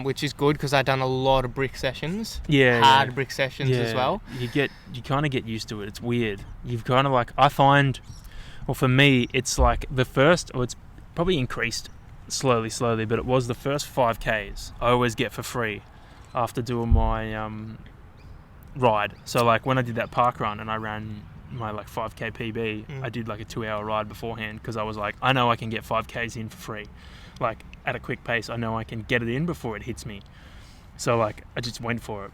Speaker 2: Which is good because I've done a lot of brick sessions.
Speaker 1: Yeah.
Speaker 2: Brick sessions as well.
Speaker 1: You kind of get used to it. It's weird. You've kind of like, I find, well for me, it's like it's probably increased slowly, but it was the first 5Ks I always get for free after doing my ride. So like when I did that park run and I ran my like 5K PB, I did like a 2-hour ride beforehand because I was like, I know I can get 5Ks in for free. Like at a quick pace, I know I can get it in before it hits me. So like I just went for it.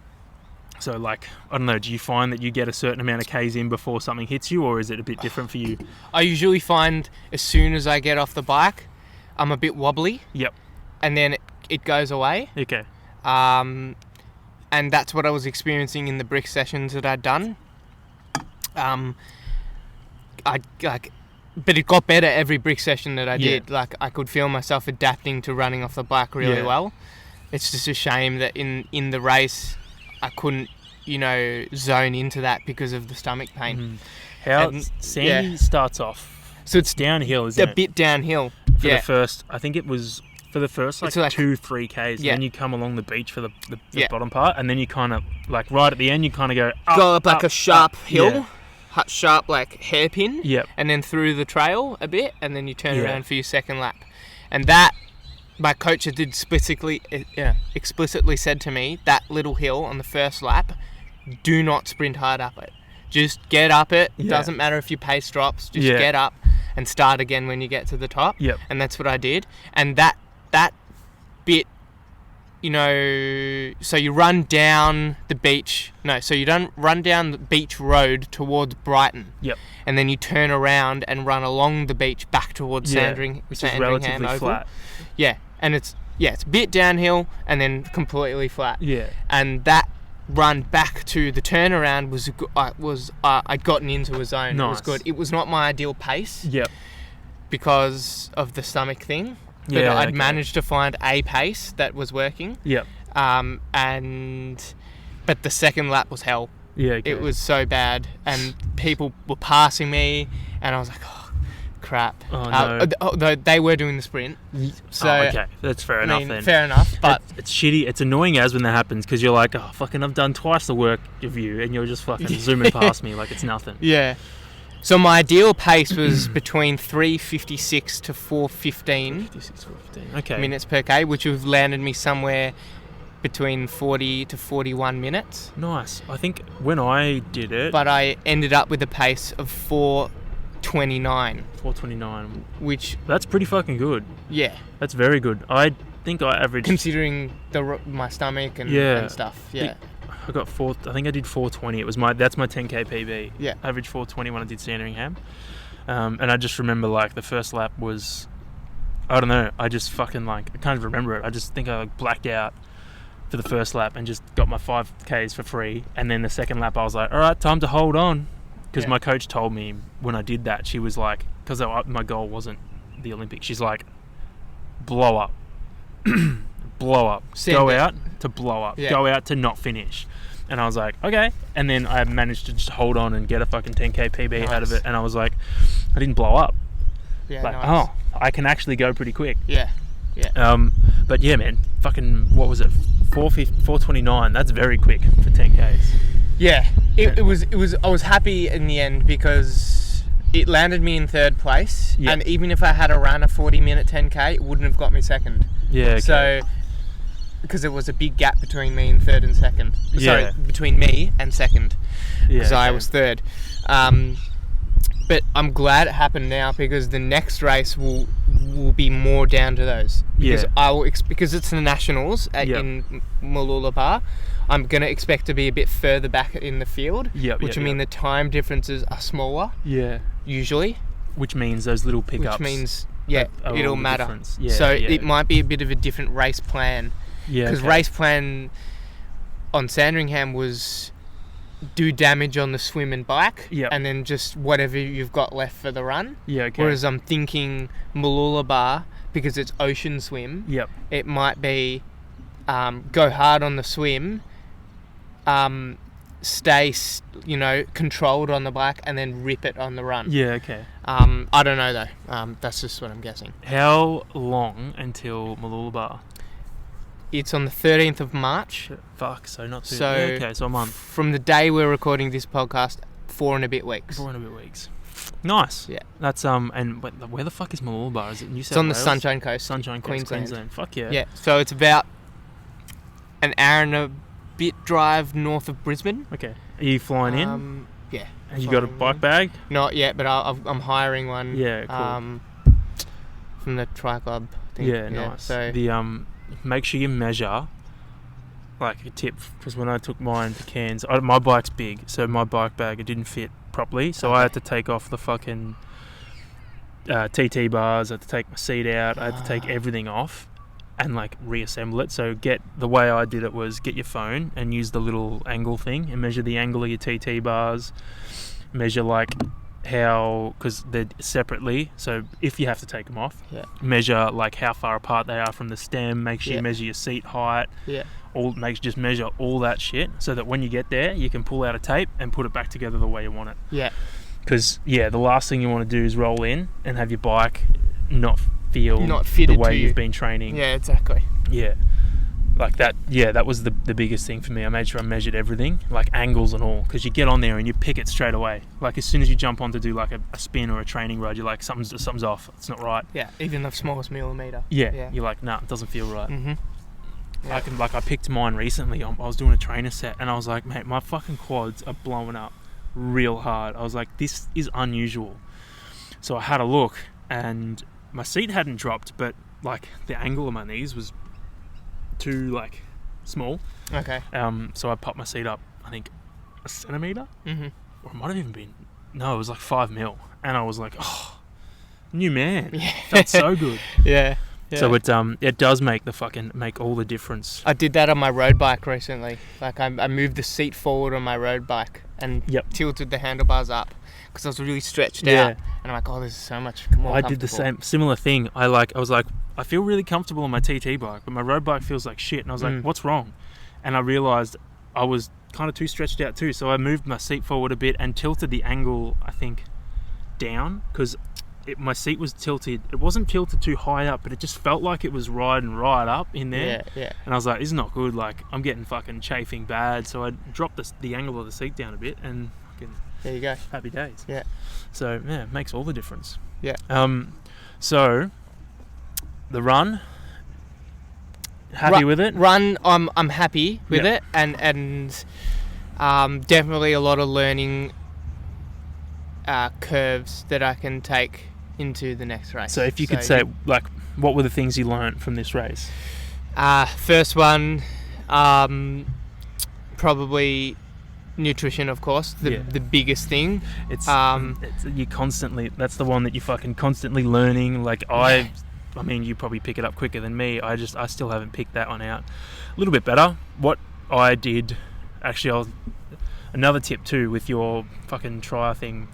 Speaker 1: So, like, I don't know, do you find that you get a certain amount of Ks in before something hits you, or is it a bit different for you?
Speaker 2: I usually find as soon as I get off the bike, I'm a bit wobbly.
Speaker 1: Yep.
Speaker 2: And then it goes away.
Speaker 1: Okay.
Speaker 2: And that's what I was experiencing in the brick sessions that I'd done. But it got better every brick session that I did. Like, I could feel myself adapting to running off the bike really well. It's just a shame that in the race, I couldn't, zone into that because of the stomach pain.
Speaker 1: Sandy starts off. So it's downhill, isn't it?
Speaker 2: A bit downhill.
Speaker 1: For the first, I think it was for the first like 2-3 Ks. And then you come along the beach for the bottom part, and then you kind of like right at the end, you kind of go up
Speaker 2: like a sharp hill. Sharp like hairpin, and then through the trail a bit, and then you turn around for your second lap. And that, my coach did explicitly said to me, that little hill on the first lap, do not sprint hard up it. Just get up it. It doesn't matter if your pace drops. Just get up and start again when you get to the top. And that's what I did. And that bit, so you run down the beach. No, so you don't run down the beach road towards Brighton. And then you turn around and run along the beach back towards Sandringham.
Speaker 1: Which is relatively flat.
Speaker 2: Yeah, and it's a bit downhill and then completely flat. And that run back to the turnaround I'd gotten into a zone. Nice. It was good. It was not my ideal pace. Because of the stomach thing. But I'd managed to find a pace that was working. But the second lap was hell. It was so bad, and people were passing me, and I was like, oh, crap. Though they were doing the sprint. So
Speaker 1: okay, that's fair enough then.
Speaker 2: Fair enough, but
Speaker 1: it's shitty. It's annoying as when that happens, because you're like, oh, fucking, I've done twice the work of you, and you're just fucking zooming past me like it's nothing.
Speaker 2: So my ideal pace was between 3:56 to 4:15 minutes per K, which would have landed me somewhere between 40 to 41 minutes.
Speaker 1: Nice. I think when I did it...
Speaker 2: But I ended up with a pace of 4:29.
Speaker 1: 4:29.
Speaker 2: Which...
Speaker 1: That's pretty fucking good.
Speaker 2: Yeah.
Speaker 1: That's very good. I think I averaged...
Speaker 2: Considering my stomach and stuff.
Speaker 1: I got I think I did 4:20. That's my 10k PB. I averaged 4:20 when I did Sandringham. And I just remember like the first lap was, I don't know, I just fucking I can't even remember it. I just think I blacked out for the first lap and just got my 5Ks for free. And then the second lap I was like, all right, time to hold on. Because my coach told me when I did that, she was like, because my goal wasn't the Olympics, she's like, blow up. Blow up. Go out to blow up. Go out to not finish. And I was like, okay. And then I managed to just hold on and get a fucking 10k PB out of it. And I was like, I didn't blow up.
Speaker 2: Nice.
Speaker 1: I can actually go pretty quick. But yeah, man, fucking, what was it? 4:29. That's very quick for 10Ks.
Speaker 2: Yeah. It was. I was happy in the end because it landed me in third place. And even if I had run a 40-minute 10K, it wouldn't have got me second. So, because there was a big gap between me and third and second. Sorry, between me and second. Because I was third. But I'm glad it happened now because the next race will be more down to those. Because because it's the nationals in Mooloolaba, I'm gonna expect to be a bit further back in the field. Which mean the time differences are smaller. Usually. Which means those little pickups. Which means it'll matter. It might be a bit of a different race plan. Because race plan on Sandringham was do damage on the swim and bike, and then just whatever you've got left for the run. Whereas I'm thinking Mooloolaba, because it's ocean swim, it might be go hard on the swim, stay controlled on the bike, and then rip it on the run. I don't know though. That's just what I'm guessing. How long until Mooloolaba? It's on the 13th of March. Fuck, so not too... so a month. From the day we're recording this podcast, 4 and a bit weeks. 4 and a bit weeks. Nice. Yeah. That's, and where the fuck is Mooloolaba? Is it New South Wales? It's on the Sunshine Coast. Sunshine Coast, Queensland. Fuck yeah. Yeah, so it's about an hour and a bit drive north of Brisbane. Okay. Are you flying in? Yeah. Have you got a bike bag? Not yet, but I'm hiring one. Yeah, cool. From the Tri Club thing. Yeah, nice. So the, make sure you measure
Speaker 1: like a tip, because when I took mine to Cairns, my bike's big, so my bike bag, it didn't fit properly, so I had to take off the fucking TT bars, I had to take my seat out, I had to take everything off and like reassemble it. So the way I did it was get your phone and use the little angle thing and measure the angle of your TT bars, measure like how, because they're separately, so if you have to take them off, measure like how far apart they are from the stem, make sure you measure your seat height, just measure all that shit, so that when you get there you can pull out a tape and put it back together the way you want it. Because the last thing you want to do is roll in and have your bike not fitted the way you've been training.
Speaker 2: Exactly.
Speaker 1: Like that. That was the biggest thing for me. I made sure I measured everything, like angles and all, because you get on there and you pick it straight away. Like as soon as you jump on to do like a spin or a training ride, you're like, something's off, it's not right.
Speaker 2: Even the smallest millimeter.
Speaker 1: You're like, nah, it doesn't feel right. I picked mine recently. I was doing a trainer set and I was like, mate, my fucking quads are blowing up real hard. I was like, this is unusual. So I had a look and my seat hadn't dropped, but like the angle of my knees was too like small. So I popped my seat up, I think a centimeter, or it might have even been, no, it was like 5 mil, and I was like, oh, new man. Felt so good. So it does make all the difference.
Speaker 2: I did that on my road bike recently. Like I moved the seat forward on my road bike and tilted the handlebars up because I was really stretched out. And I'm like, oh, this is so much more
Speaker 1: I did the similar thing. I was like, I feel really comfortable on my TT bike, but my road bike feels like shit. And I was like, what's wrong? And I realised I was kind of too stretched out too. So I moved my seat forward a bit and tilted the angle, I think, down, because my seat was tilted. It wasn't tilted too high up, but it just felt like it was riding right up in there. And I was like, this is not good. Like, I'm getting fucking chafing bad. So I dropped the angle of the seat down a bit, and fucking
Speaker 2: there you go.
Speaker 1: Happy days.
Speaker 2: So
Speaker 1: it makes all the difference. So the run, happy with it?
Speaker 2: Run, I'm happy with it, and definitely a lot of learning curves that I can take into the next race.
Speaker 1: So if you could say, like, what were the things you learnt from this race?
Speaker 2: First one, probably nutrition, of course, the biggest thing.
Speaker 1: It's you constantly, that's the one that you fucking constantly learning. Like I mean, you probably pick it up quicker than me. I still haven't picked that one out. A little bit better. What I did, actually, another tip too with your fucking tri thing,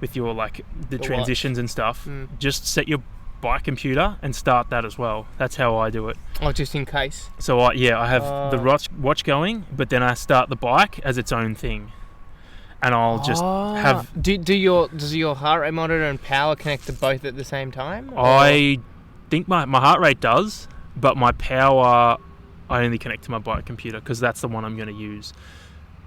Speaker 1: with your like the transitions and stuff. Just set your bike computer and start that as well. That's how I do it.
Speaker 2: Oh, just in case.
Speaker 1: So I have the watch going, but then I start the bike as its own thing, and I'll just have.
Speaker 2: Does your heart rate monitor and power connect to both at the same time? Or?
Speaker 1: I think my heart rate does, but my power I only connect to my bike computer because that's the one I'm going to use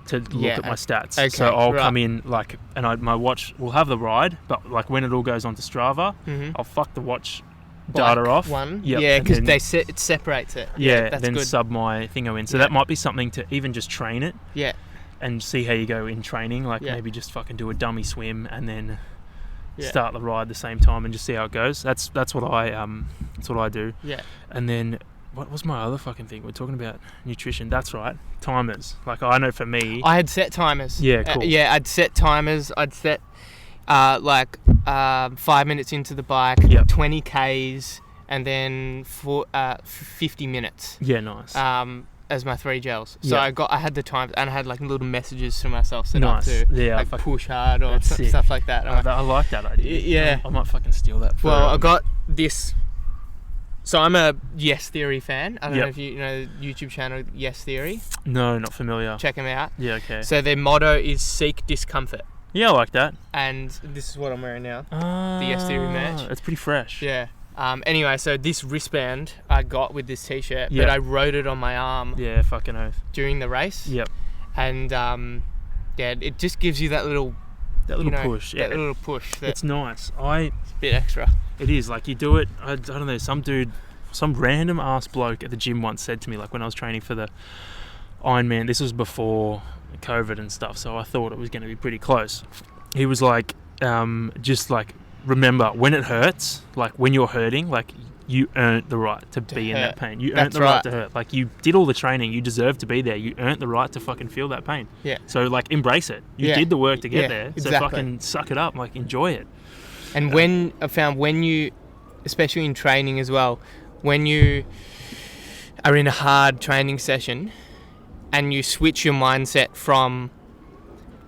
Speaker 1: to look at my stats.
Speaker 2: Okay,
Speaker 1: so I'll come in like, and my watch will have the ride, but like when it all goes onto Strava, I'll fuck the watch data off.
Speaker 2: Because it separates it. That's
Speaker 1: then
Speaker 2: good.
Speaker 1: sub my thingo in. So that might be something to even just train it. And see how you go in training. Like maybe just fucking do a dummy swim and then start the ride the same time and just see how it goes. That's what I do. And then what was my other fucking thing? We're talking about nutrition. That's right. Timers. Like, I know for me,
Speaker 2: I had set timers.
Speaker 1: Yeah, cool.
Speaker 2: I'd set timers. I'd set 5 minutes into the bike, 20 Ks, and then 50 minutes.
Speaker 1: Yeah, nice.
Speaker 2: As my 3 gels. So I had the times, and I had like little messages to myself set up to like push hard or stuff like that.
Speaker 1: I like that idea. I might fucking steal that.
Speaker 2: I got this. So I'm a Yes Theory fan. I don't know if you know the YouTube channel Yes Theory.
Speaker 1: No, not familiar.
Speaker 2: Check them out.
Speaker 1: Yeah, okay.
Speaker 2: So their motto is seek discomfort.
Speaker 1: Yeah, I like that.
Speaker 2: And this is what I'm wearing now. The Yes Theory merch.
Speaker 1: It's pretty fresh.
Speaker 2: Yeah. Anyway, so this wristband I got with this t-shirt, but I rode it on my arm.
Speaker 1: Yeah, fucking oath.
Speaker 2: During the race.
Speaker 1: Yep.
Speaker 2: And it just gives you that little
Speaker 1: push.
Speaker 2: That little push.
Speaker 1: It's nice. It's
Speaker 2: a bit extra.
Speaker 1: It is. Like, you do it, I don't know, some random ass bloke at the gym once said to me, like when I was training for the Ironman, this was before COVID and stuff, so I thought it was going to be pretty close. He was like, just like, remember, when it hurts, like when you're hurting, like you earned the right to be in that pain. You earned
Speaker 2: That's
Speaker 1: the right
Speaker 2: right
Speaker 1: to hurt. Like, you did all the training. You deserve to be there. You earned the right to fucking feel that pain.
Speaker 2: Yeah.
Speaker 1: So, like, embrace it. You
Speaker 2: Yeah.
Speaker 1: did the work to get
Speaker 2: Yeah,
Speaker 1: there. So
Speaker 2: exactly.
Speaker 1: fucking suck it up. Like, enjoy it.
Speaker 2: And when I found when you, especially in training as well, when you are in a hard training session and you switch your mindset from,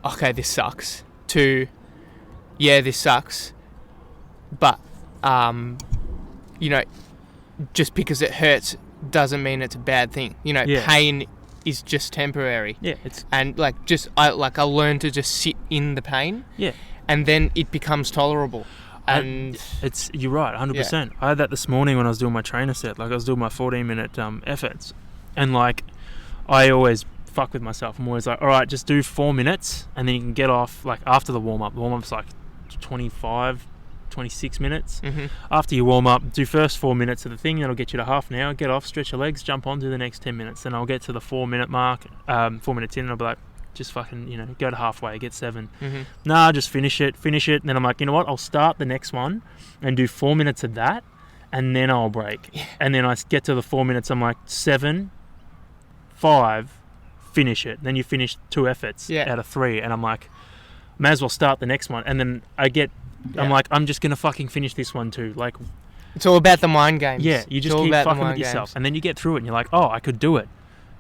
Speaker 2: okay, this sucks, to, yeah, this sucks, but, you know, just because it hurts doesn't mean it's a bad thing. You know, pain is just temporary.
Speaker 1: Yeah.
Speaker 2: And I learned to just sit in the pain.
Speaker 1: Yeah.
Speaker 2: And then it becomes tolerable. And
Speaker 1: you're right, 100%. I had that this morning when I was doing my trainer set. Like, I was doing my 14-minute efforts, and like, I always fuck with myself. I'm always like, all right, just do 4 minutes, and then you can get off. Like, after the warm up. The warm up's like 26 minutes.
Speaker 2: Mm-hmm.
Speaker 1: After you warm up, do first 4 minutes of the thing. That'll get you to half an hour. Get off, stretch your legs, jump on, do the next 10 minutes. Then I'll get to the 4 minute mark. 4 minutes in, and I'll be like, just fucking, you know, go to halfway, get 7.
Speaker 2: Mm-hmm.
Speaker 1: Nah, just finish it. And then I'm like, you know what? I'll start the next one and do 4 minutes of that, and then I'll break.
Speaker 2: Yeah.
Speaker 1: And then I get to the 4 minutes. I'm like, 7, 5, finish it. Then you finish 2 efforts out of 3, and I'm like, may as well start the next one. And then I'm like, I'm just gonna fucking finish this one too. Like,
Speaker 2: it's all about the mind games.
Speaker 1: Yeah, you just keep fucking with yourself, and then you get through it, and you're like, oh, I could do it.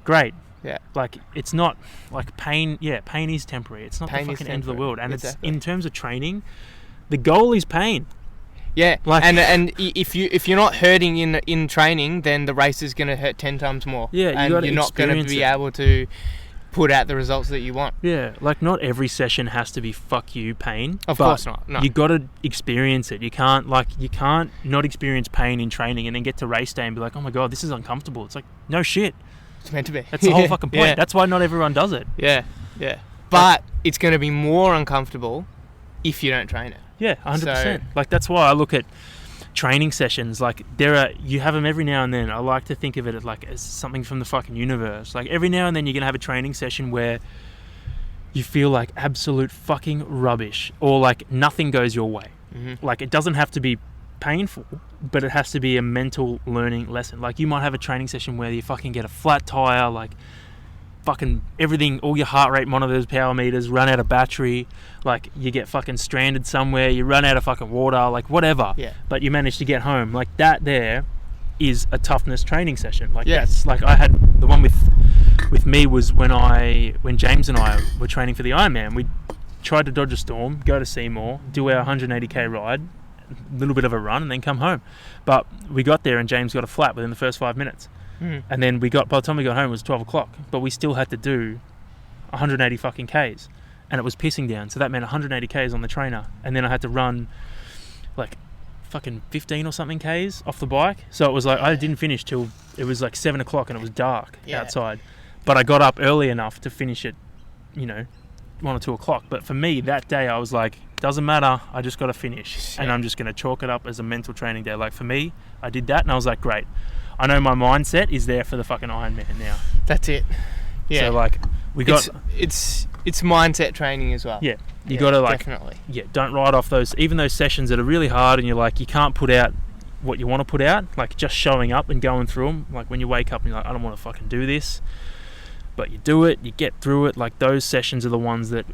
Speaker 1: Great.
Speaker 2: Yeah.
Speaker 1: Like, it's not like pain. Yeah, pain is temporary. It's not the fucking end of the world. And it's, in terms of training, the goal is pain.
Speaker 2: Yeah.
Speaker 1: Like,
Speaker 2: and if you're not hurting in training, then the race is going to hurt 10 times more.
Speaker 1: Yeah,
Speaker 2: you're not going to be able to put out the results that you want.
Speaker 1: Yeah, like, not every session has to be fuck you pain.
Speaker 2: Of course not. No.
Speaker 1: You got to experience it. You can't not experience pain in training and then get to race day and be like, oh my god, this is uncomfortable. It's like, no shit.
Speaker 2: It's meant to be.
Speaker 1: That's the whole fucking point. That's why not everyone does it.
Speaker 2: Yeah. But it's going to be more uncomfortable if you don't train it.
Speaker 1: Yeah, 100%. Like, that's why I look at training sessions. Like, you have them every now and then. I like to think of it as something from the fucking universe. Like, every now and then you're going to have a training session where you feel like absolute fucking rubbish, or like nothing goes your way.
Speaker 2: Mm-hmm. Like,
Speaker 1: it doesn't have to be painful, but it has to be a mental learning lesson. Like, you might have a training session where you fucking get a flat tire, like, fucking everything, all your heart rate monitors, power meters run out of battery, like, you get fucking stranded somewhere, you run out of fucking water, like, whatever.
Speaker 2: Yeah.
Speaker 1: But you manage to get home. Like, that there is a toughness training session. Like, that's like, I had the one with me was when James and I were training for the Ironman. We tried to dodge a storm, go to Seymour, do our 180k ride, a little bit of a run, and then come home. But we got there and James got a flat within the first 5 minutes. And then by the time we got home, it was 12 o'clock, but we still had to do 180 fucking Ks, and it was pissing down. So that meant 180 Ks on the trainer, and then I had to run like fucking 15 or something Ks off the bike. So it was like, I didn't finish till it was like 7 o'clock and it was dark outside, but I got up early enough to finish it, 1 or 2 o'clock. But for me that day, I was like, doesn't matter, I just got to finish, and I'm just going to chalk it up as a mental training day. Like, for me, I did that, and I was like, great, I know my mindset is there for the fucking Ironman now.
Speaker 2: That's it. Yeah.
Speaker 1: So like,
Speaker 2: it's mindset training as well.
Speaker 1: Yeah. You got to like,
Speaker 2: definitely.
Speaker 1: Yeah. Don't write off those sessions that are really hard, and you're like, you can't put out what you want to put out. Like, just showing up and going through them. Like, when you wake up and you're like, I don't want to fucking do this, but you do it, you get through it. Like, those sessions are the ones that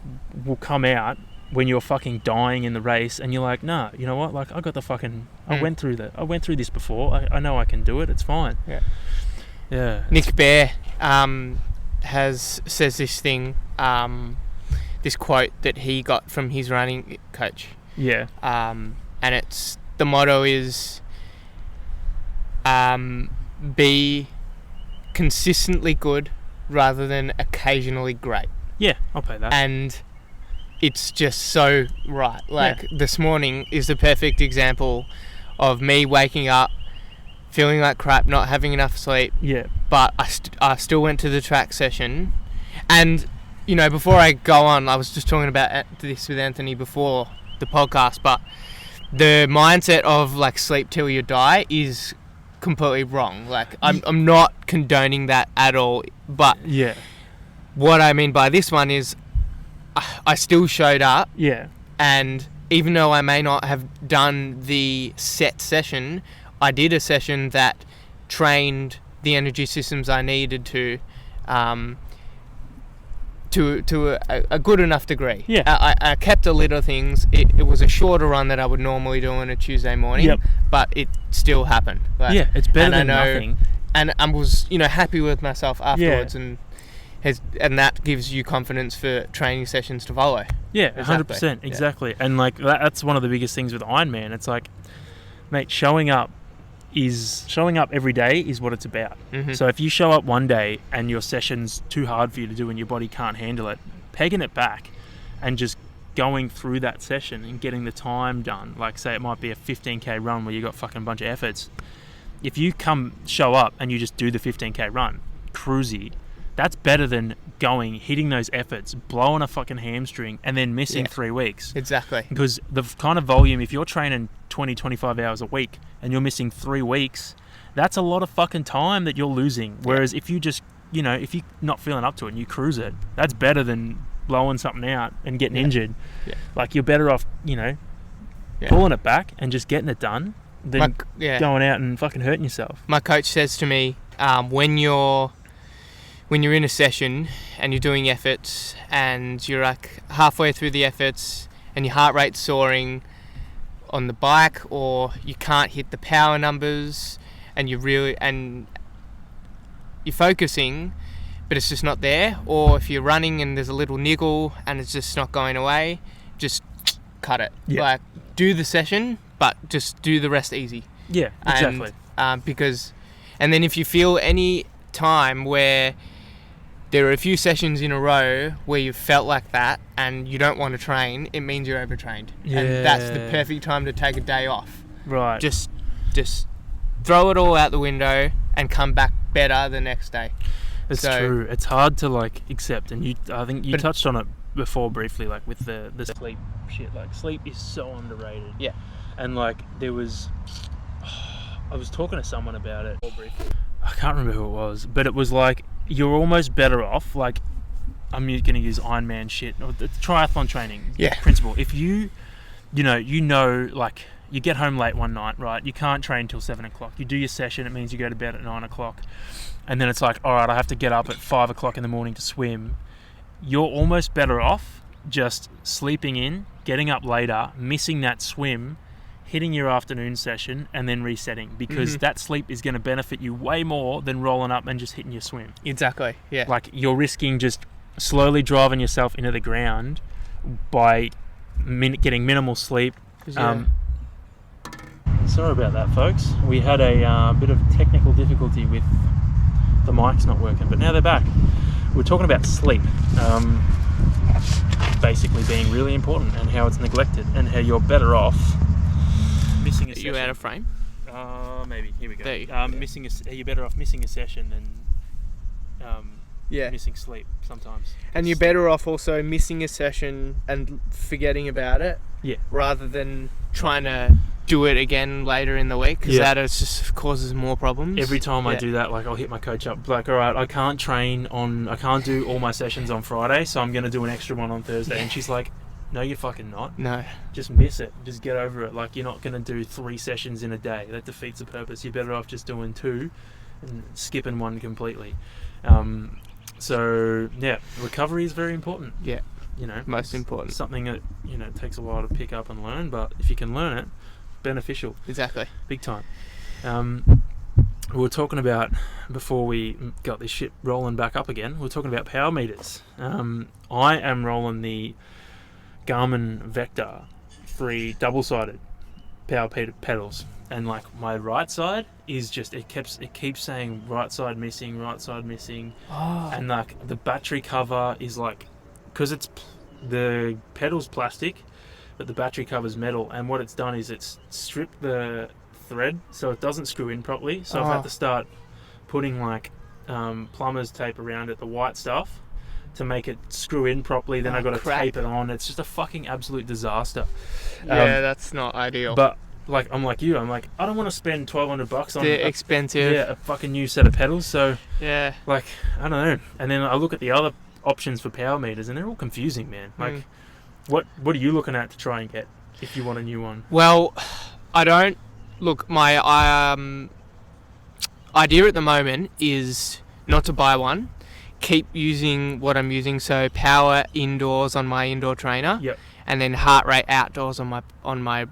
Speaker 1: will come out when you're fucking dying in the race, and you're like, nah, you know what? Like, I got the fucking, I went through this before. I know I can do it. It's fine.
Speaker 2: Yeah.
Speaker 1: Yeah.
Speaker 2: Nick Bear says this thing, this quote that he got from his running coach.
Speaker 1: Yeah.
Speaker 2: And it's, the motto is, be consistently good rather than occasionally great.
Speaker 1: Yeah, I'll pay that.
Speaker 2: And it's just so right. Like, this morning is the perfect example of me waking up, feeling like crap, not having enough sleep.
Speaker 1: Yeah.
Speaker 2: But I still went to the track session. And, before I go on, I was just talking about this with Anthony before the podcast, but the mindset of, like, sleep till you die is completely wrong. Like, I'm not condoning that at all. But what I mean by this one is, I still showed up. Yeah. And even though I may not have done the set session, I did a session that trained the energy systems I needed to a good enough degree.
Speaker 1: Yeah.
Speaker 2: I kept a little things. It was a shorter run that I would normally do on a Tuesday morning,
Speaker 1: Yep.
Speaker 2: but it still happened. Like,
Speaker 1: Yeah, it's better
Speaker 2: and
Speaker 1: than
Speaker 2: I know,
Speaker 1: nothing.
Speaker 2: And I was, happy with myself afterwards,
Speaker 1: Yeah.
Speaker 2: and that gives you confidence for training sessions to follow.
Speaker 1: Yeah,
Speaker 2: Exactly.
Speaker 1: 100%, exactly. And like that's one of the biggest things with Ironman. It's like, mate, showing up every day is what it's about.
Speaker 2: Mm-hmm.
Speaker 1: So if you show up one day and your session's too hard for you to do and your body can't handle it, pegging it back and just going through that session and getting the time done, like say it might be a 15k run where you got fucking bunch of efforts. If you show up and you just do the 15k run, cruisy, that's better than hitting those efforts, blowing a fucking hamstring and then missing 3 weeks.
Speaker 2: Exactly.
Speaker 1: Because the kind of volume, if you're training 20, 25 hours a week and you're missing 3 weeks, that's a lot of fucking time that you're losing. Whereas if you just, if you're not feeling up to it and you cruise it, that's better than blowing something out and getting injured.
Speaker 2: Yeah.
Speaker 1: Like you're better off, pulling it back and just getting it done than going out and fucking hurting yourself.
Speaker 2: My coach says to me, when you're in a session and you're doing efforts and you're like halfway through the efforts and your heart rate's soaring on the bike, or you can't hit the power numbers and you're focusing but it's just not there, or if you're running and there's a little niggle and it's just not going away, just cut it. Like, do the session but just do the rest easy.
Speaker 1: Yeah, exactly.
Speaker 2: And then if you feel any time where there are a few sessions in a row where you've felt like that and you don't want to train, it means you're overtrained.
Speaker 1: Yeah.
Speaker 2: And that's the perfect time to take a day off.
Speaker 1: Right.
Speaker 2: Just throw it all out the window and come back better the next day.
Speaker 1: It's true. It's hard to accept, and I think you touched on it before briefly, like with the sleep shit. Like sleep is so underrated.
Speaker 2: Yeah. And
Speaker 1: I was talking to someone about it briefly. I can't remember who it was, but it was like, you're almost better off, like, I'm going to use Ironman shit, or the triathlon training principle. If you get home late one night, right? You can't train till 7 o'clock. You do your session, it means you go to bed at 9 o'clock. And then it's like, all right, I have to get up at 5 o'clock in the morning to swim. You're almost better off just sleeping in, getting up later, missing that swim, hitting your afternoon session and then resetting, because that sleep is going to benefit you way more than rolling up and just hitting your swim.
Speaker 2: Exactly, yeah.
Speaker 1: Like, you're risking just slowly driving yourself into the ground by getting minimal sleep. Sorry about that, folks. We had a bit of technical difficulty with the mics not working, but now they're back. We're talking about sleep, basically being really important, and how it's neglected, and how you're better off missing a session.
Speaker 2: Are you out of frame?
Speaker 1: Maybe. Here we go.
Speaker 2: There you
Speaker 1: Are you better off missing a session than missing sleep sometimes?
Speaker 2: And you're better off also missing a session and forgetting about it.
Speaker 1: Yeah.
Speaker 2: Rather than trying to do it again later in the week, because that just causes more problems.
Speaker 1: Every time I do that, like, I'll hit my coach up, like, all right, I can't do all my sessions on Friday, so I'm going to do an extra one on Thursday. And she's like, no, you're fucking not.
Speaker 2: No.
Speaker 1: Just miss it. Just get over it. Like, you're not going to do 3 sessions in a day. That defeats the purpose. You're better off just doing 2 and skipping one completely. So, yeah, recovery is very important.
Speaker 2: Yeah. Most important.
Speaker 1: Something that, takes a while to pick up and learn, but if you can learn it, beneficial.
Speaker 2: Exactly.
Speaker 1: Big time. We were talking about, before we got this shit rolling back up again, we were talking about power meters. I am rolling the Garmin Vector 3 double-sided power pedals, and like my right side is just it keeps saying right side missing, and like the battery cover is like, because it's the pedal's plastic but the battery cover's metal, and what it's done is it's stripped the thread so it doesn't screw in properly, so I've had to start putting like plumber's tape around it, the white stuff, to make it screw in properly. Then I got to tape it on. It's just a fucking absolute disaster.
Speaker 2: Yeah, that's not ideal.
Speaker 1: But like, I'm like you. I'm like, I don't want to spend $1,200 on
Speaker 2: expensive.
Speaker 1: a fucking new set of pedals. So
Speaker 2: yeah,
Speaker 1: like, I don't know. And then I look at the other options for power meters, and they're all confusing, man. Like, what are you looking at to try and get if you want a new one?
Speaker 2: Well, I don't Look, my idea at the moment is not to buy one. Keep using what I'm using, so power indoors on my indoor trainer, and then heart rate outdoors on my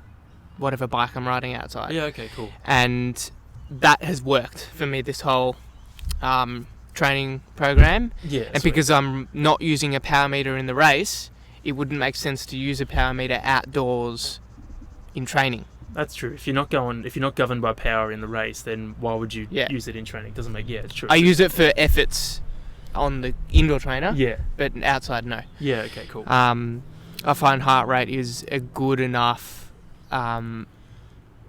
Speaker 2: whatever bike I'm riding outside.
Speaker 1: Yeah, okay, cool.
Speaker 2: And that has worked for me this whole training program.
Speaker 1: Yeah,
Speaker 2: and because I'm not using a power meter in the race, it wouldn't make sense to use a power meter outdoors in training.
Speaker 1: That's true. If you're not governed by power in the race, then why would you use it in training? Doesn't make it's true.
Speaker 2: I use it for efforts on the indoor trainer.
Speaker 1: Yeah. But
Speaker 2: outside, no.
Speaker 1: Yeah. Okay. Cool.
Speaker 2: I find heart rate is a good enough,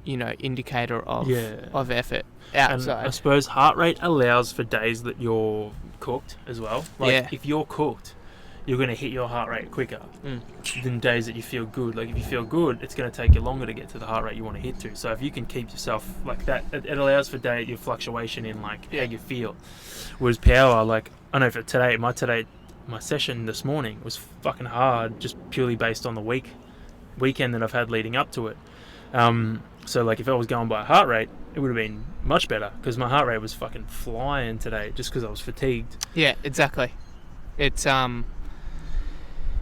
Speaker 2: indicator of effort outside.
Speaker 1: And I suppose heart rate allows for days that you're cooked as well. If you're cooked, you're going to hit your heart rate quicker than days that you feel good. Like if you feel good, it's going to take you longer to get to the heart rate you want to hit to. So if you can keep yourself like that, it allows for your fluctuation in how you feel. Whereas power, I know for today, my session this morning was fucking hard, just purely based on the weekend that I've had leading up to it. So if I was going by heart rate, it would have been much better because my heart rate was fucking flying today just because I was fatigued.
Speaker 2: Yeah, exactly. It's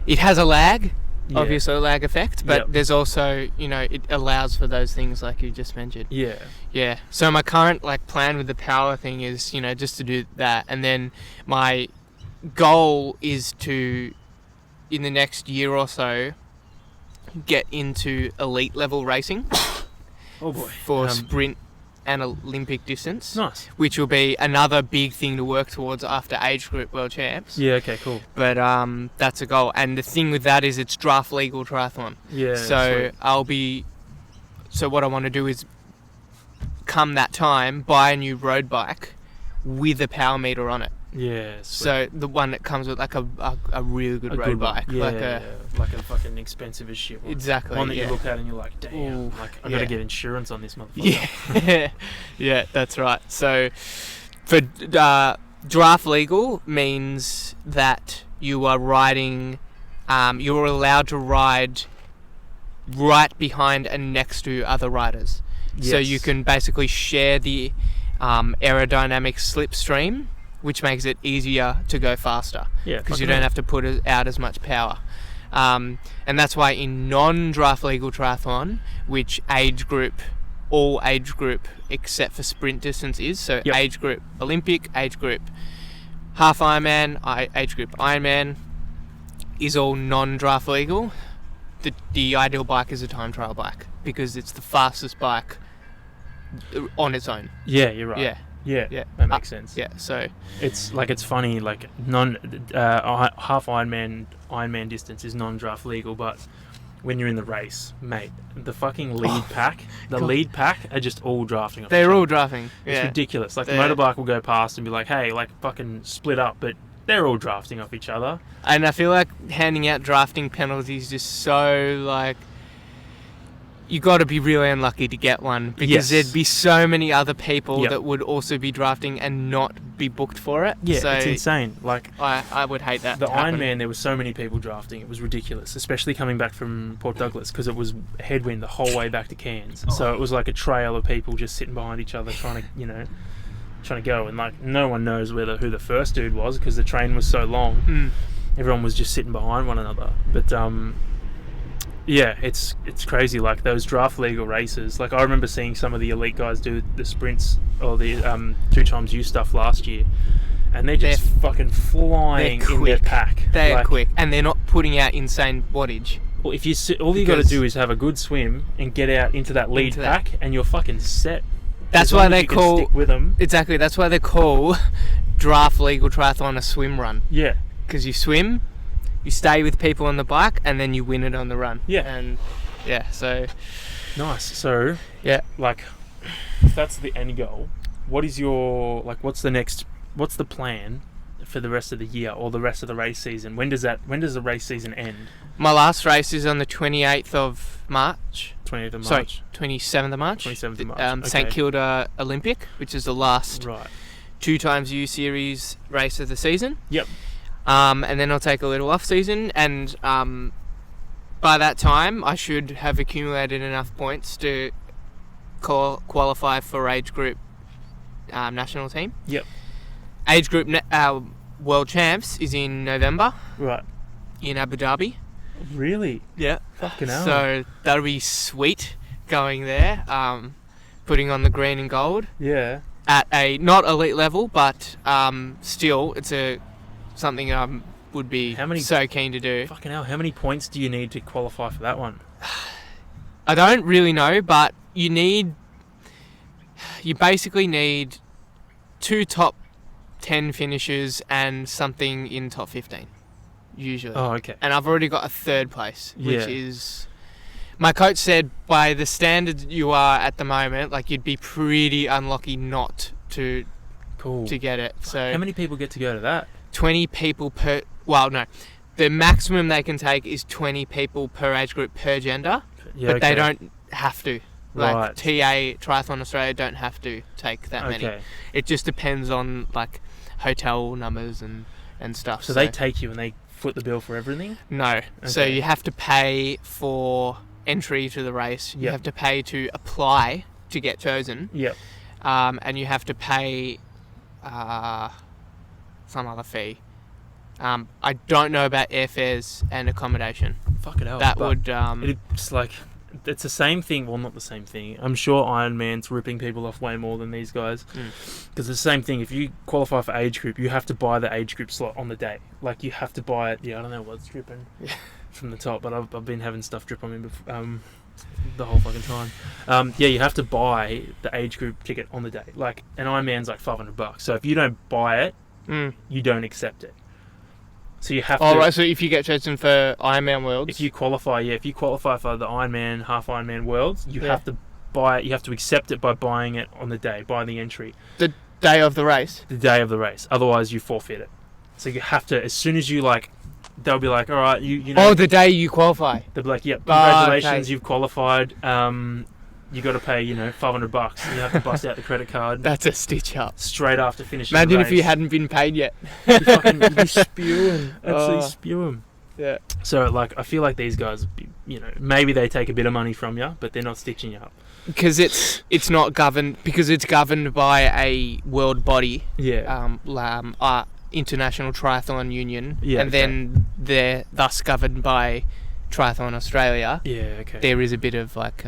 Speaker 2: it has a lag, obviously a lag effect, but there's also, it allows for those things like you just mentioned.
Speaker 1: Yeah.
Speaker 2: Yeah. So my current plan with the power thing is, just to do that, and then my goal is to, in the next year or so, get into elite level racing.
Speaker 1: Oh boy.
Speaker 2: For sprint and Olympic distance.
Speaker 1: Nice.
Speaker 2: Which will be another big thing to work towards after age group world champs.
Speaker 1: Yeah, okay, cool.
Speaker 2: But that's a goal. And the thing with that is it's draft legal triathlon.
Speaker 1: Yeah.
Speaker 2: So so what I want to do is come that time buy a new road bike with a power meter on it.
Speaker 1: Yeah. Sweet.
Speaker 2: So the one that comes with a really good road bike.
Speaker 1: Yeah, like a fucking expensive as shit one.
Speaker 2: Exactly.
Speaker 1: One that you look at and you're like, damn,
Speaker 2: ooh,
Speaker 1: I gotta get insurance on this motherfucker.
Speaker 2: Yeah. Yeah, that's right. So for draft legal means that you are riding, you're allowed to ride right behind and next to other riders. Yes. So you can basically share the aerodynamic slipstream, which makes it easier to go faster. Yeah, because you don't have to put out as much power. And that's why in non-draft legal triathlon, which all age group except for sprint distance is, so age group Olympic, age group half Ironman, age group Ironman is all non-draft legal. The ideal bike is a time trial bike because it's the fastest bike on its own.
Speaker 1: Yeah, you're right. Yeah, that makes sense.
Speaker 2: Yeah, so
Speaker 1: it's funny, half Ironman distance is non-draft legal, but when you're in the race, mate, the fucking lead pack are just all drafting.
Speaker 2: They're all drafting.
Speaker 1: It's ridiculous. The motorbike will go past and be like, hey, fucking split up, but they're all drafting off each other.
Speaker 2: And I feel like handing out drafting penalties is just so you got to be really unlucky to get one because there'd be so many other people that would also be drafting and not be booked for it.
Speaker 1: Yeah,
Speaker 2: so
Speaker 1: it's insane.
Speaker 2: I would hate that.
Speaker 1: The Ironman, there were so many people drafting. It was ridiculous, especially coming back from Port Douglas because it was headwind the whole way back to Cairns. So it was like a trail of people just sitting behind each other trying to go. And no one knows who the first dude was because the train was so long. Everyone was just sitting behind one another. But yeah, it's crazy. Those draft legal races. I remember seeing some of the elite guys do the sprints or the 2xU stuff last year, and they're just fucking flying in their pack.
Speaker 2: They're quick, and they're not putting out insane wattage.
Speaker 1: Well, all you got to do is have a good swim and get out into that lead pack, and you're fucking set.
Speaker 2: That's why they call
Speaker 1: stick with them.
Speaker 2: Exactly. That's why they call draft legal triathlon a swim run.
Speaker 1: Yeah,
Speaker 2: because you swim. You stay with people on the bike and then you win it on the run.
Speaker 1: Yeah.
Speaker 2: And so
Speaker 1: nice. So if that's the end goal, what is your what's the plan for the rest of the year or the rest of the race season? When does the race season end?
Speaker 2: My last race is on the 28th of March.
Speaker 1: 28th of March.
Speaker 2: Sorry, 27th of March.
Speaker 1: 27th of March.
Speaker 2: St Kilda Olympic, which is the last 2xU series race of the season.
Speaker 1: Yep.
Speaker 2: And then I'll take a little off season, and by that time I should have accumulated enough points to qualify for age group national team.
Speaker 1: Yep.
Speaker 2: Age group world champs is in November.
Speaker 1: Right.
Speaker 2: In Abu Dhabi.
Speaker 1: Really?
Speaker 2: Yeah.
Speaker 1: Fucking hell.
Speaker 2: So that'll be sweet going there, putting on the green and gold.
Speaker 1: Yeah.
Speaker 2: At a not elite level, but still, it's something I would be so keen to do.
Speaker 1: Fucking hell, how many points do you need to qualify for that one?
Speaker 2: I don't really know, but you basically need 2 top 10 finishes and something in top 15. Usually.
Speaker 1: Oh, okay.
Speaker 2: And I've already got a 3rd place, which is... My coach said by the standards you are at the moment, like you'd be pretty unlucky not to get it. So
Speaker 1: how many people get to go to that?
Speaker 2: 20 people per... Well, no. The maximum they can take is 20 people per age group per gender, but they don't have to. Like TA, Triathlon Australia don't have to take that many. It just depends on like hotel numbers and stuff.
Speaker 1: So they take you and they foot the bill for everything?
Speaker 2: No. Okay. So you have to pay for entry to the race. You have to pay to apply to get chosen.
Speaker 1: Yep.
Speaker 2: And you have to pay some other fee. I don't know about airfares and accommodation.
Speaker 1: Fuck it hell.
Speaker 2: That would...
Speaker 1: it's like... It's the same thing. Well, not the same thing. I'm sure Ironman's ripping people off way more than these guys. Because it's the same thing. If you qualify for age group, you have to buy the age group slot on the day. Like, you have to buy it. Yeah, I don't know what's dripping from the top, but I've been having stuff drip on me the whole fucking time. Yeah, you have to buy the age group ticket on the day. Like, an Ironman's like $500. So if you don't buy it, you don't accept it. So you have to...
Speaker 2: right, so if you get chosen for Ironman Worlds...
Speaker 1: If you qualify for the Ironman, half Ironman Worlds, you have to buy it, you have to accept it by buying it on the day, buy the entry.
Speaker 2: The day of the race?
Speaker 1: The day of the race. Otherwise, you forfeit it. So you have to, as soon as you, like, they'll be like, all right, you know...
Speaker 2: Oh, the day you qualify?
Speaker 1: They'll be like, yep, congratulations, you've qualified. You got to pay, $500. You have to bust out the credit card.
Speaker 2: That's a stitch up.
Speaker 1: Straight after finishing
Speaker 2: Imagine
Speaker 1: the race.
Speaker 2: if you hadn't been paid yet.
Speaker 1: You'd be spewing. Absolutely spewing.
Speaker 2: Yeah.
Speaker 1: So, like, I feel like these guys, maybe they take a bit of money from you, but they're not stitching you up.
Speaker 2: Because it's not governed, because it's governed by a world body.
Speaker 1: Yeah.
Speaker 2: International Triathlon Union. Yeah. And then they're thus governed by Triathlon Australia.
Speaker 1: Yeah, okay.
Speaker 2: There is a bit of, like...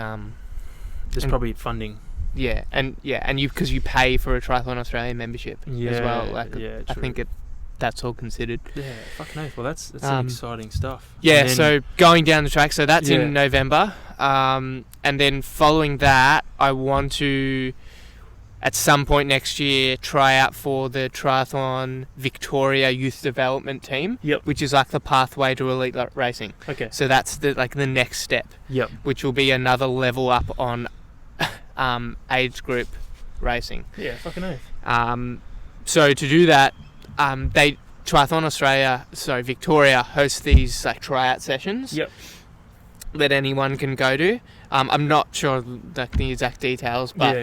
Speaker 1: There's probably funding.
Speaker 2: Yeah, and because you pay for a Triathlon Australia membership as well. Like, I think that's all considered.
Speaker 1: Yeah, fucking oath. Well, that's some exciting stuff.
Speaker 2: Yeah, so going down the track, so that's in November, and then following that, I want to, at some point next year, try out for the Triathlon Victoria Youth Development Team.
Speaker 1: Yep.
Speaker 2: Which is like the pathway to elite racing.
Speaker 1: Okay.
Speaker 2: So that's the next step.
Speaker 1: Yep.
Speaker 2: Which will be another level up on age group racing.
Speaker 1: Yeah, fucking oath.
Speaker 2: So to do that, Triathlon Australia, Victoria hosts these like tryout sessions.
Speaker 1: Yep.
Speaker 2: That anyone can go to. I'm not sure like the exact details, but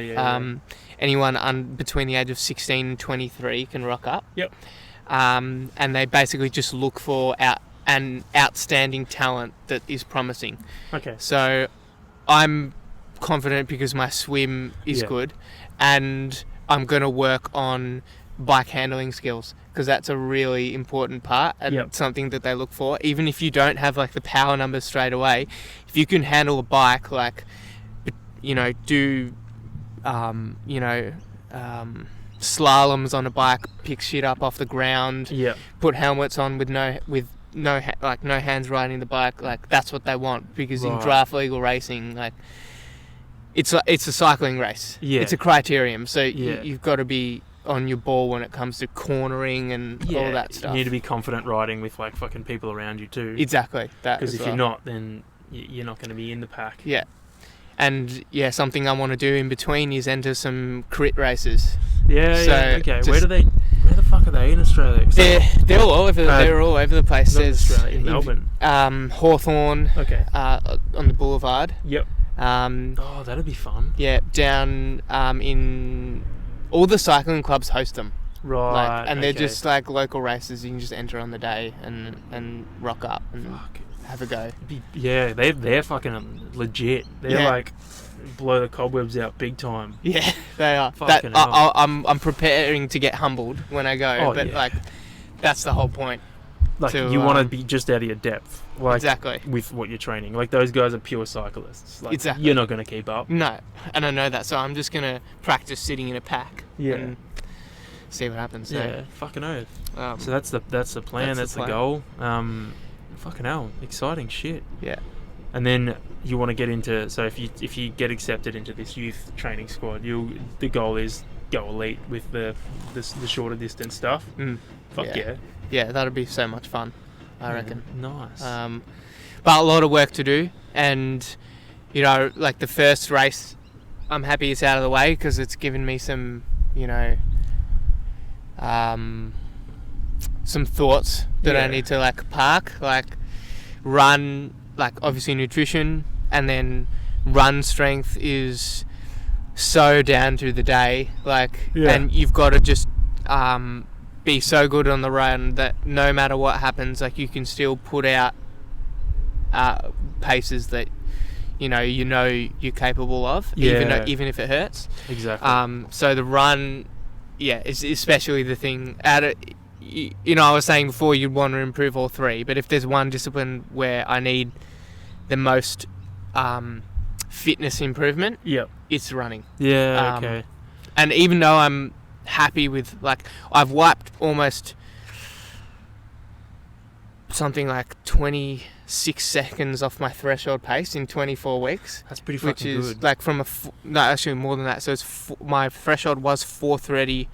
Speaker 2: anyone between the age of 16 and 23 can rock up.
Speaker 1: Yep.
Speaker 2: And they basically just look for an outstanding talent that is promising.
Speaker 1: Okay.
Speaker 2: So I'm confident because my swim is good, and I'm going to work on bike handling skills because that's a really important part and something that they look for. Even if you don't have like the power numbers straight away, if you can handle a bike, like do slaloms on a bike, pick shit up off the ground, put helmets on with no hands riding the bike, like that's what they want, because in draft legal racing, like it's a cycling race. It's a criterium, so you've got to be on your ball when it comes to cornering and all that stuff.
Speaker 1: You need to be confident riding with like fucking people around you too.
Speaker 2: Exactly, that
Speaker 1: because if you're not, then you're not going to be in the pack.
Speaker 2: Yeah. And something I want to do in between is enter some crit races.
Speaker 1: Okay. Where the fuck are they in Australia?
Speaker 2: They're all over. They're all over the place.
Speaker 1: There's in Melbourne,
Speaker 2: Hawthorn.
Speaker 1: Okay.
Speaker 2: On the Boulevard.
Speaker 1: Yep. That'd be fun.
Speaker 2: Yeah, down in all the cycling clubs host them.
Speaker 1: Right.
Speaker 2: And they're just like local races. You can just enter on the day and rock up and have a go.
Speaker 1: They're fucking legit. They're like blow the cobwebs out big time.
Speaker 2: Yeah, they are.
Speaker 1: Fucking hell.
Speaker 2: I'm preparing to get humbled when I go, but like that's the whole point.
Speaker 1: Like you want to be just out of your depth, like
Speaker 2: exactly
Speaker 1: with what you're training. Like those guys are pure cyclists. Like,
Speaker 2: exactly.
Speaker 1: You're not going to keep up.
Speaker 2: No, and I know that, so I'm just gonna practice sitting in a pack.
Speaker 1: Yeah.
Speaker 2: And see what happens. So.
Speaker 1: Yeah, fucking oath. So that's the plan. That's the goal. Fucking hell, exciting shit.
Speaker 2: Yeah.
Speaker 1: And then you want to get into, so if you get accepted into this youth training squad, the goal is go elite with the shorter distance stuff. Fuck yeah.
Speaker 2: Yeah, that'll be so much fun, I reckon.
Speaker 1: Nice.
Speaker 2: But a lot of work to do, and you know, like the first race, I'm happy it's out of the way because it's given me some, you know, some thoughts that I need to like park, like run. Like obviously nutrition, and then run strength is so down to the day, like and you've got to just be so good on the run that no matter what happens, like you can still put out paces that you know you're capable of, even if it hurts.
Speaker 1: Exactly.
Speaker 2: So the run is especially the thing you know, I was saying before you'd want to improve all three, but if there's one discipline where I need the most fitness improvement, it's running.
Speaker 1: Yeah, okay.
Speaker 2: And even though I'm happy with, like, I've wiped almost something like 26 seconds off my threshold pace in 24 weeks.
Speaker 1: That's pretty fucking good.
Speaker 2: Which is like from no, actually more than that. So it's my threshold was 4:30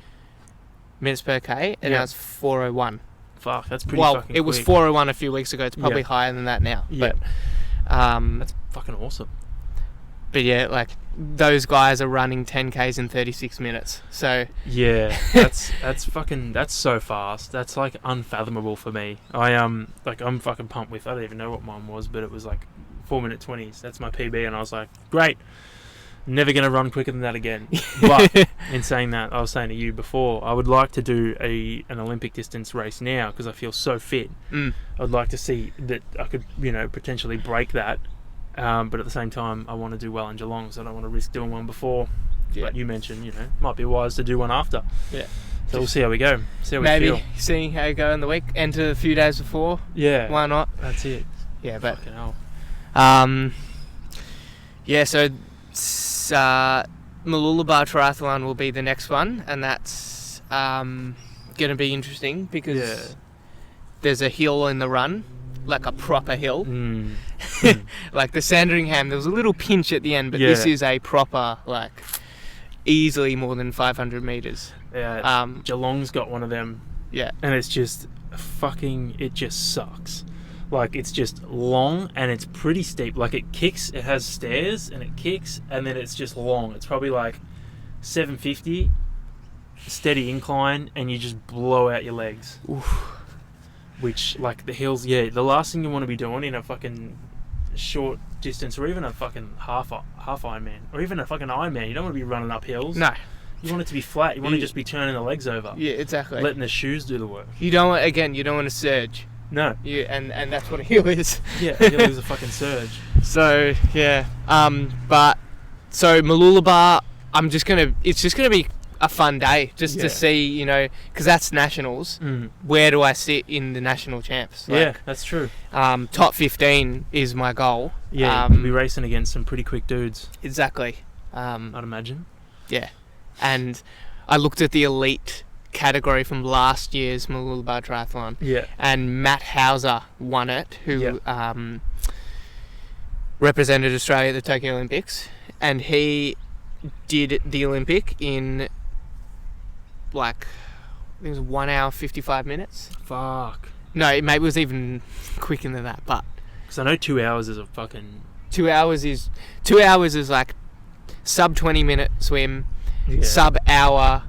Speaker 2: minutes per k, and now it's 4:01.
Speaker 1: Fuck, that's pretty fucking quick.
Speaker 2: Well, it was 4:01 a few weeks ago. It's probably higher than that now.
Speaker 1: Yeah.
Speaker 2: But,
Speaker 1: that's fucking awesome.
Speaker 2: But yeah, like those guys are running 10Ks in 36 minutes. So
Speaker 1: yeah, that's so fast. That's like unfathomable for me. I'm fucking pumped with. I don't even know what mine was, but it was like 4:20 20s. That's my PB, and I was like, great. Never going to run quicker than that again. But in saying that, I was saying to you before, I would like to do an Olympic distance race now because I feel so fit. I'd like to see that I could, you know, potentially break that. But at the same time, I want to do well in Geelong, so I don't want to risk doing one before. But you mentioned, you know, might be wise to do one after. Yeah. So we'll see how we go. See how we feel.
Speaker 2: Maybe seeing how you go in the week. Enter a few days before.
Speaker 1: Yeah.
Speaker 2: Why not?
Speaker 1: That's it.
Speaker 2: Yeah, but
Speaker 1: fucking hell.
Speaker 2: So Mooloolaba Triathlon will be the next one, and that's going to be interesting because there's a hill in the run, like a proper hill. Like the Sandringham, there was a little pinch at the end, but this is a proper, like, easily more than 500 metres.
Speaker 1: Yeah, Geelong's got one of them.
Speaker 2: Yeah.
Speaker 1: And it's just it just sucks. Like, it's just long and it's pretty steep. Like, it has stairs and it kicks, and then it's just long. It's probably like 750, steady incline, and you just blow out your legs.
Speaker 2: Oof.
Speaker 1: Which, like, the hills, the last thing you want to be doing in a fucking short distance, or even a fucking half Ironman, or even a fucking Ironman, you don't want to be running up hills.
Speaker 2: No.
Speaker 1: You want it to be flat. You want to just be turning the legs over.
Speaker 2: Yeah, exactly.
Speaker 1: Letting the shoes do the work.
Speaker 2: You don't want to surge.
Speaker 1: No.
Speaker 2: And that's what a hill is.
Speaker 1: Yeah, a hill is a fucking surge.
Speaker 2: So, yeah. So Mooloolaba, it's just going to be a fun day just to see, you know, because that's nationals. Where do I sit in the national champs? Like,
Speaker 1: that's true.
Speaker 2: Top 15 is my goal.
Speaker 1: Yeah, you'll be racing against some pretty quick dudes.
Speaker 2: Exactly.
Speaker 1: I'd imagine.
Speaker 2: Yeah. And I looked at the elite category from last year's Mooloolaba Triathlon. Yeah. And Matt Hauser won it, who represented Australia at the Tokyo Olympics. And he did the Olympic in, like, I think it was 1 hour 55 minutes.
Speaker 1: Fuck.
Speaker 2: No, maybe it was even quicker than that, but
Speaker 1: because I know 2 hours is a fucking
Speaker 2: 2 hours is like sub 20-minute swim, sub hour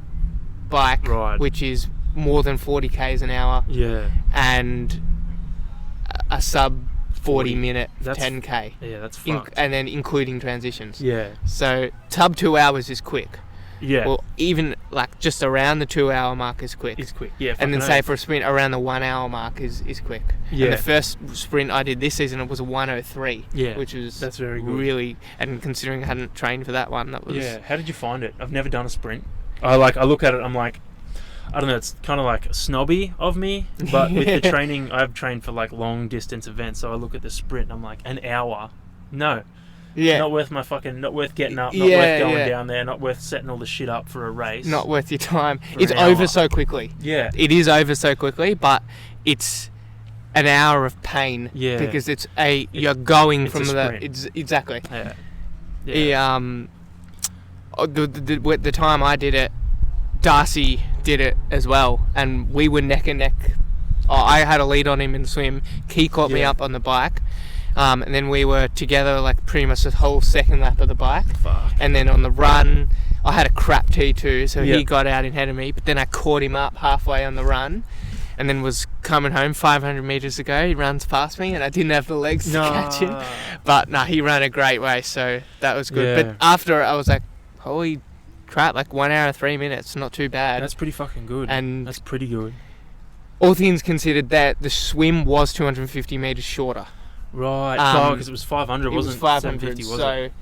Speaker 2: bike ride, which is more than 40 k's an hour, and a sub 40-minute 10k.
Speaker 1: Yeah, that's fucked.
Speaker 2: And then including transitions.
Speaker 1: Yeah.
Speaker 2: So sub 2 hours is quick.
Speaker 1: Yeah.
Speaker 2: Well, even like just around the 2 hour mark is quick.
Speaker 1: It's quick. Yeah.
Speaker 2: And then
Speaker 1: fucking
Speaker 2: say
Speaker 1: oath.
Speaker 2: for a sprint around the 1 hour mark is quick.
Speaker 1: Yeah.
Speaker 2: And the first sprint I did this season, it was a 1:03.
Speaker 1: Yeah.
Speaker 2: Which was
Speaker 1: that's very good.
Speaker 2: Really, and considering I hadn't trained for that one, that was.
Speaker 1: Yeah. How did you find it? I've never done a sprint. I look at it. I'm like, I don't know. It's kind of like snobby of me, but with the training, I've trained for like long distance events. So I look at the sprint and I'm like, an hour? No.
Speaker 2: Yeah.
Speaker 1: Not worth not worth getting up, not worth going down there, not worth setting all the shit up for a race.
Speaker 2: Not worth your time. It's over so quickly.
Speaker 1: Yeah.
Speaker 2: It is over so quickly, but it's an hour of pain.
Speaker 1: Yeah.
Speaker 2: Because you're going
Speaker 1: it's
Speaker 2: from
Speaker 1: a
Speaker 2: the...
Speaker 1: sprint.
Speaker 2: Exactly.
Speaker 1: Yeah.
Speaker 2: The time I did it, Darcy did it as well, and we were neck and neck. I had a lead on him in the swim. He caught me up on the bike. And then we were together like pretty much the whole second lap of the bike.
Speaker 1: Fuck.
Speaker 2: And then on the run, I had a crap T2, so he got out ahead of me. But then I caught him up halfway on the run, and then was coming home 500 metres ago. He runs past me, and I didn't have the legs to catch him. But no, he ran a great race, so that was good.
Speaker 1: Yeah.
Speaker 2: But after I was like, holy crap, like 1 hour and 3 minutes, not too bad.
Speaker 1: That's pretty fucking good.
Speaker 2: And
Speaker 1: that's pretty good.
Speaker 2: All things considered, that the swim was 250 metres shorter.
Speaker 1: Right, because it was 500,
Speaker 2: it
Speaker 1: wasn't
Speaker 2: was 500,
Speaker 1: 750, was
Speaker 2: so
Speaker 1: it?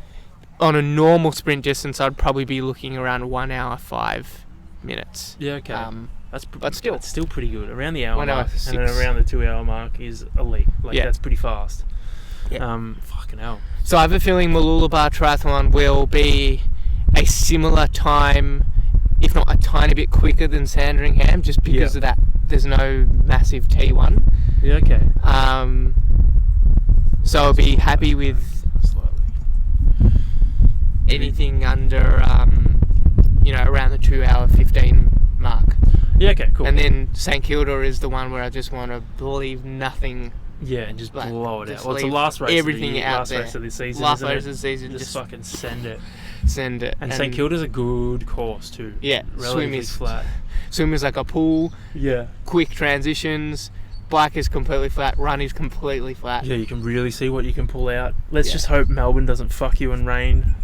Speaker 2: On a normal sprint distance, I'd probably be looking around 1 hour 5 minutes.
Speaker 1: Yeah, okay.
Speaker 2: But still,
Speaker 1: it's still pretty good. Around the hour
Speaker 2: 1 hour
Speaker 1: mark,
Speaker 2: 6.
Speaker 1: and then around the 2 hour mark is elite. Like that's pretty fast.
Speaker 2: Yeah.
Speaker 1: Fucking hell.
Speaker 2: So I have a feeling Mooloolaba Triathlon will be a similar time, if not a tiny bit quicker than Sandringham, just because of that. There's no massive T1.
Speaker 1: Yeah, okay.
Speaker 2: So I'll be happy with anything under, around the 2 hour 15 mark.
Speaker 1: Yeah, okay, cool.
Speaker 2: And then St Kilda is the one where I just want to leave nothing.
Speaker 1: Yeah, and just blow it out. Well, it's the
Speaker 2: last
Speaker 1: race
Speaker 2: everything
Speaker 1: of the,
Speaker 2: out
Speaker 1: last
Speaker 2: there.
Speaker 1: race of the season.
Speaker 2: Last race of the season.
Speaker 1: Just fucking send it.
Speaker 2: Send it.
Speaker 1: And St Kilda's a good course too.
Speaker 2: Yeah,
Speaker 1: relatively
Speaker 2: swim is
Speaker 1: flat.
Speaker 2: Swim is like a pool.
Speaker 1: Yeah.
Speaker 2: Quick transitions. Bike is completely flat. Run is completely flat.
Speaker 1: Yeah, you can really see what you can pull out. Let's just hope Melbourne doesn't fuck you in rain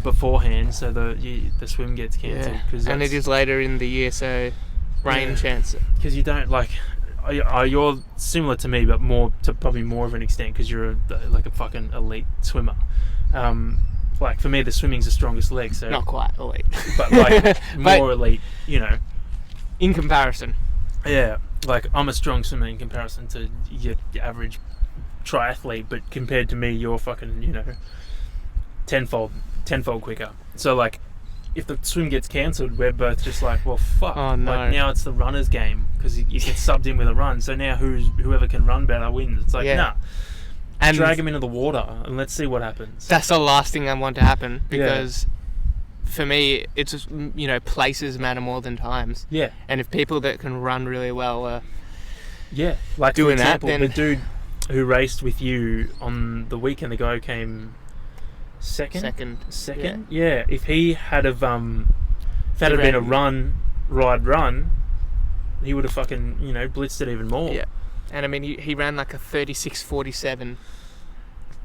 Speaker 1: beforehand, so the swim gets cancelled.
Speaker 2: Yeah. And it is later in the year, so rain chance.
Speaker 1: Because you don't like. You're similar to me, but probably more of an extent because you're like a fucking elite swimmer. Like for me, the swimming's the strongest leg, so
Speaker 2: not quite elite,
Speaker 1: but like more elite,
Speaker 2: in comparison.
Speaker 1: Yeah, like I'm a strong swimmer in comparison to your average triathlete, but compared to me, you're fucking tenfold quicker. So like, if the swim gets cancelled, we're both just like, well, fuck.
Speaker 2: Oh no!
Speaker 1: Like now it's the runner's game because you get subbed in with a run. So now whoever can run better wins. It's like nah. And drag him into the water and let's see what happens.
Speaker 2: That's the last thing I want to happen because for me, it's places matter more than times. Yeah. And if people that can run really well are
Speaker 1: like
Speaker 2: doing
Speaker 1: for example,
Speaker 2: that, then
Speaker 1: the dude who raced with you on the weekend, the guy who came second. Yeah. If he had have been a run, he would have fucking blitzed it even more.
Speaker 2: Yeah. And I mean, he ran like a 36:47.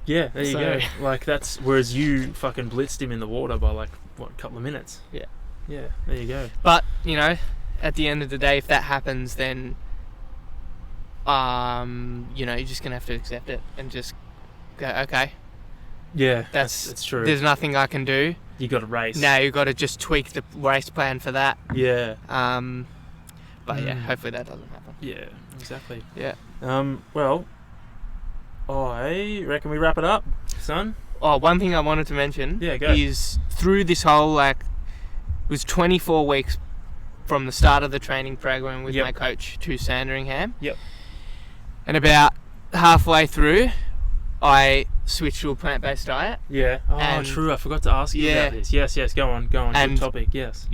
Speaker 1: Yeah, there you go. Like that's whereas you fucking blitzed him in the water by like a couple of minutes.
Speaker 2: Yeah.
Speaker 1: Yeah, there you go.
Speaker 2: But at the end of the day, if that happens, then you're just gonna have to accept it and just go, okay. Yeah, that's true. There's nothing I can do.
Speaker 1: You got to race.
Speaker 2: Now you got to just tweak the race plan for that.
Speaker 1: Yeah.
Speaker 2: But hopefully that doesn't happen.
Speaker 1: Yeah, exactly.
Speaker 2: Yeah.
Speaker 1: Well, I reckon we wrap it up, son.
Speaker 2: Oh, one thing I wanted to mention is through this whole it was 24 weeks from the start of the training program with my coach to Sandringham. Yep. And about halfway through, I switched to a plant-based diet.
Speaker 1: Yeah. Oh, true. I forgot to ask you about this. Yes. Go on. Good topic. Yes.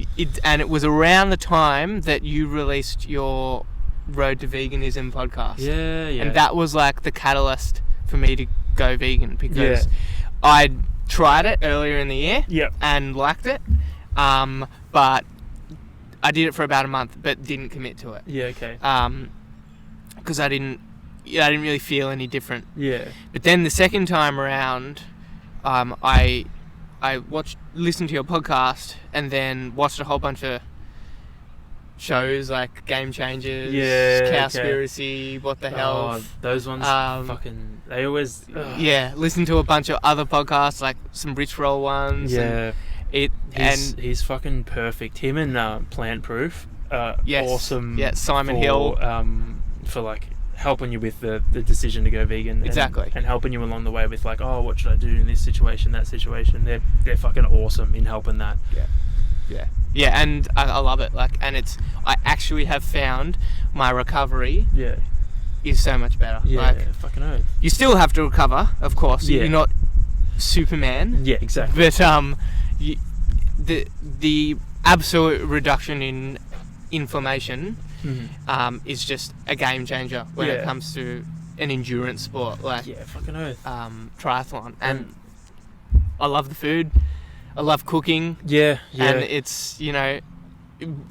Speaker 2: And it was around the time that you released your Road to Veganism podcast. Yeah. And that was like the catalyst for me to go vegan because I'd tried it earlier in the year and liked it. But I did it for about a month but didn't commit to it.
Speaker 1: Yeah, okay.
Speaker 2: Because I didn't really feel any different.
Speaker 1: Yeah.
Speaker 2: But then the second time around, I listened to your podcast, and then watched a whole bunch of shows like Game Changers, Cowspiracy, What the Hell.
Speaker 1: Those ones fucking... They always...
Speaker 2: Yeah, listened to a bunch of other podcasts, like some Rich Roll ones.
Speaker 1: Yeah. He's fucking perfect. Him and Plant Proof awesome.
Speaker 2: Yeah, Simon Hill.
Speaker 1: For like helping you with the decision to go vegan.
Speaker 2: Exactly.
Speaker 1: And helping you along the way with like, oh, what should I do in this situation, that situation. They're fucking awesome in helping that.
Speaker 2: Yeah, and I love it. Like, and I actually have found my recovery is so much better.
Speaker 1: Yeah,
Speaker 2: like,
Speaker 1: fucking oath.
Speaker 2: You still have to recover, of course. Yeah. You're not Superman.
Speaker 1: Yeah, exactly.
Speaker 2: But the absolute reduction in inflammation is just a game changer when it comes to an endurance sport like
Speaker 1: fucking oath.
Speaker 2: Triathlon. And I love the food. I love cooking.
Speaker 1: Yeah.
Speaker 2: And it's, you know,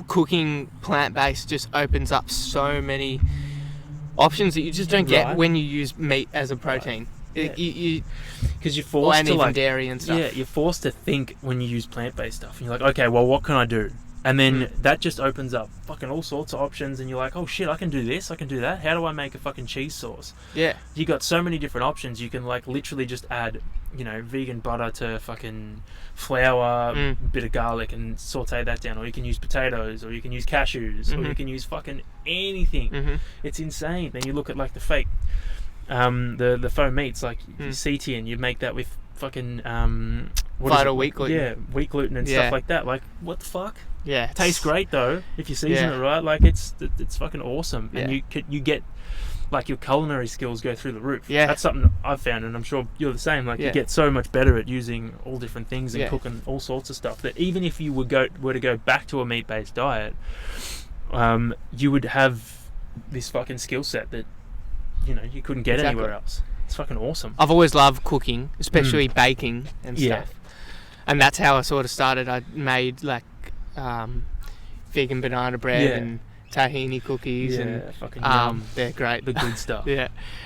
Speaker 2: cooking plant-based just opens up so many options that you just don't get when you use meat as a protein.
Speaker 1: Because you're forced to
Speaker 2: even dairy and stuff.
Speaker 1: Yeah, you're forced to think when you use plant-based stuff. And you're like, okay, well, what can I do? And then that just opens up fucking all sorts of options, and you're like, oh shit, I can do this, I can do that. How do I make a fucking cheese sauce?
Speaker 2: Yeah.
Speaker 1: You got so many different options. You can like literally just add, you know, vegan butter to fucking flour, bit of garlic, and saute that down. Or you can use potatoes, or you can use cashews, or you can use fucking anything. It's insane. Then you look at like the fake, the faux meats, like Cetian. You make that with fucking
Speaker 2: Vital wheat gluten.
Speaker 1: Yeah, wheat gluten and stuff like that. Like, what the fuck?
Speaker 2: Yeah,
Speaker 1: tastes great though if you season it right. Like, it's fucking awesome, and you get like your culinary skills go through the roof. Yeah, that's something I've found, and I'm sure you're the same. Like, you get so much better at using all different things and cooking all sorts of stuff that even if you were to go back to a meat-based diet, you would have this fucking skill set that, you know, you couldn't get anywhere else. It's fucking awesome.
Speaker 2: I've always loved cooking, especially baking and stuff. And that's how I sort of started. I made like vegan banana bread and tahini cookies, and
Speaker 1: fucking
Speaker 2: they're great.
Speaker 1: The good stuff.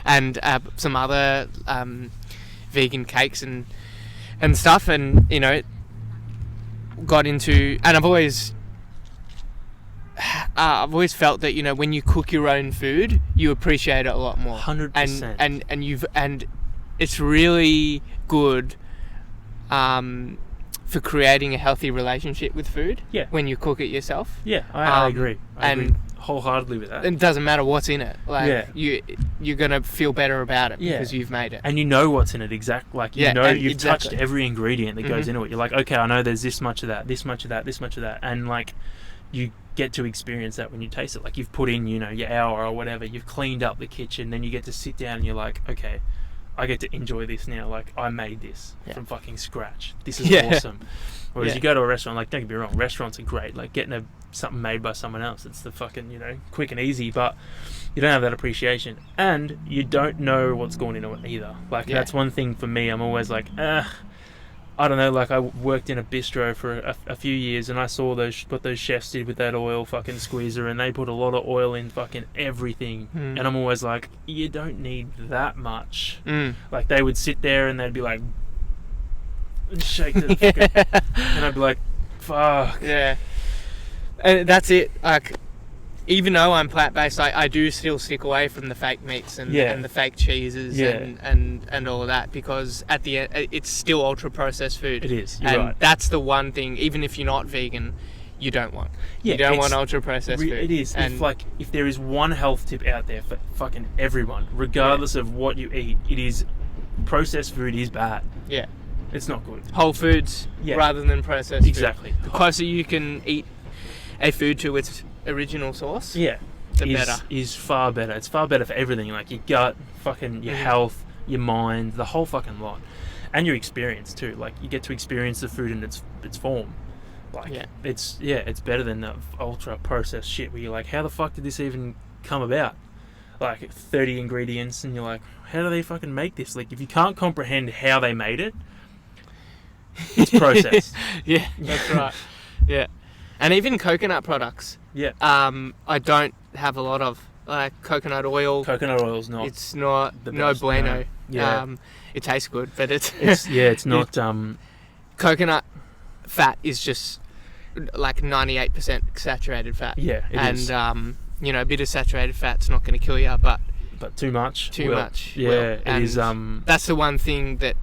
Speaker 2: And some other vegan cakes and stuff, and you know, got into. And I've always felt that, you know, when you cook your own food, you appreciate it a lot more.
Speaker 1: 100%.
Speaker 2: And it's really good for creating a healthy relationship with food. Yeah. When you cook it yourself.
Speaker 1: Yeah, I agree. I agree wholeheartedly with that.
Speaker 2: It doesn't matter what's in it. Like, you're gonna feel better about it because you've made it.
Speaker 1: And you know what's in it exactly. Like, you know, you've touched every ingredient that goes into it. You're like, okay, I know there's this much of that, this much of that, this much of that, and like, you get to experience that when you taste it. Like, you've put in, you know, your hour or whatever, you've cleaned up the kitchen, then you get to sit down and you're like, okay, I get to enjoy this now. Like, I made this from fucking scratch. This is awesome. Whereas you go to a restaurant, like, don't get me wrong, restaurants are great. Like, getting something made by someone else, it's the fucking, you know, quick and easy, but you don't have that appreciation. And you don't know what's going into it either. Like, that's one thing for me. I'm always like, I don't know, like, I worked in a bistro for a few years, and I saw what those chefs did with that oil fucking squeezer, and they put a lot of oil in fucking everything. And I'm always like, you don't need that much. Like, they would sit there and they'd be like, shake the fucking, and I'd be like, fuck. Yeah.
Speaker 2: And that's it. Like, even though I'm plant-based, I do still stick away from the fake meats and the fake cheeses and all of that, because at the end, it's still ultra-processed food.
Speaker 1: It is,
Speaker 2: you're right. That's the one thing, even if you're not vegan, you don't want. You don't want ultra-processed food.
Speaker 1: It is. And if there is one health tip out there for fucking everyone, regardless of what you eat, it is processed food is bad. Yeah. It's not good.
Speaker 2: Whole foods rather than processed
Speaker 1: exactly.
Speaker 2: food. The closer you can eat a food to its original source, the better.
Speaker 1: Is far better. It's far better for everything, like your gut, fucking your health, your mind, the whole fucking lot, and your experience too. Like, you get to experience the food in its form. Like, it's better than the ultra processed shit where you're like, how the fuck did this even come about? Like, 30 ingredients, and you're like, how do they fucking make this? Like, if you can't comprehend how they made it, it's processed.
Speaker 2: Yeah, that's right. Yeah. And even coconut products.
Speaker 1: Yeah.
Speaker 2: I don't have a lot of, like, coconut oil.
Speaker 1: Coconut oil's not.
Speaker 2: It's not
Speaker 1: the
Speaker 2: no
Speaker 1: best,
Speaker 2: bueno.
Speaker 1: No. Yeah.
Speaker 2: It tastes good, but it's
Speaker 1: it's not
Speaker 2: coconut fat is just like 98% saturated fat.
Speaker 1: Yeah, it is.
Speaker 2: And a bit of saturated fat's not going to kill you, but
Speaker 1: too much.
Speaker 2: Too much.
Speaker 1: Yeah,
Speaker 2: will.
Speaker 1: it is.
Speaker 2: That's the one thing that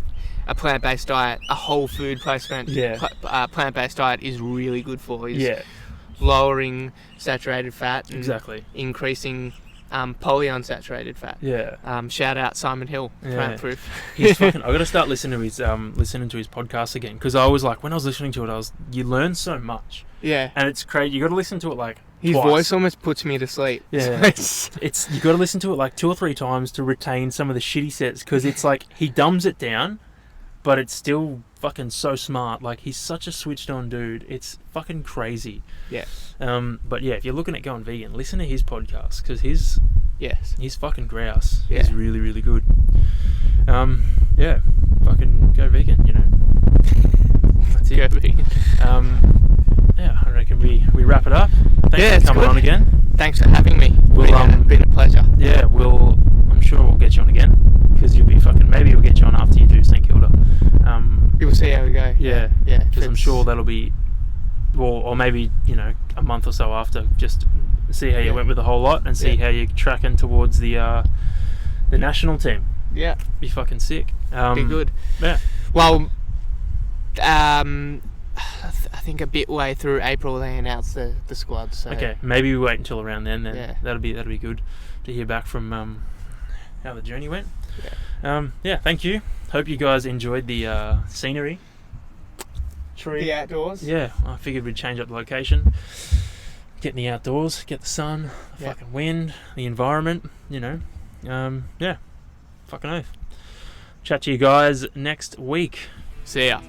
Speaker 2: a plant-based diet, a whole food placement, plant-based diet is really good for. Is lowering saturated fat and increasing polyunsaturated fat.
Speaker 1: Yeah.
Speaker 2: Shout out Simon Hill, Plant Proof.
Speaker 1: He's fucking. I got to start listening to his podcast again, because I was like, when I was listening to it, you learn so much.
Speaker 2: Yeah.
Speaker 1: And it's crazy. You got to listen to it like
Speaker 2: his
Speaker 1: twice.
Speaker 2: voice almost puts me to sleep.
Speaker 1: Yeah. it's you got to listen to it like 2 or 3 times to retain some of the shit he says, because it's like he dumbs it down, but it's still fucking so smart. Like, he's such a switched on dude. It's fucking crazy.
Speaker 2: Yeah.
Speaker 1: But yeah, if you're looking at going vegan, listen to his podcast, because he's fucking grouse.
Speaker 2: Yeah.
Speaker 1: He's really, really good. Yeah, fucking go vegan, you know. That's it.
Speaker 2: Go vegan.
Speaker 1: Yeah, I reckon we wrap it up. Thanks for coming
Speaker 2: good.
Speaker 1: on again.
Speaker 2: Thanks for having me. Been a pleasure.
Speaker 1: Yeah, I'm sure we'll get you on again, because you'll be maybe we'll get you on after you do St Kilda.
Speaker 2: We'll see how we go.
Speaker 1: Yeah, because I'm sure that'll be, or maybe, a month or so after, just see how you went with the whole lot and see how you're tracking towards the national team.
Speaker 2: Yeah.
Speaker 1: Be fucking sick.
Speaker 2: Be good.
Speaker 1: Yeah.
Speaker 2: Well, I think a bit way through April they announced the squad. So.
Speaker 1: Okay, maybe we wait until around then.
Speaker 2: Yeah.
Speaker 1: That'll be good to hear back from how the journey went.
Speaker 2: Yeah.
Speaker 1: Thank you. Hope you guys enjoyed the scenery. Tree.
Speaker 2: The outdoors.
Speaker 1: Yeah, I figured we'd change up the location. Get in the outdoors, get the sun, the fucking wind, the environment, fucking oath. Chat to you guys next week.
Speaker 2: See ya.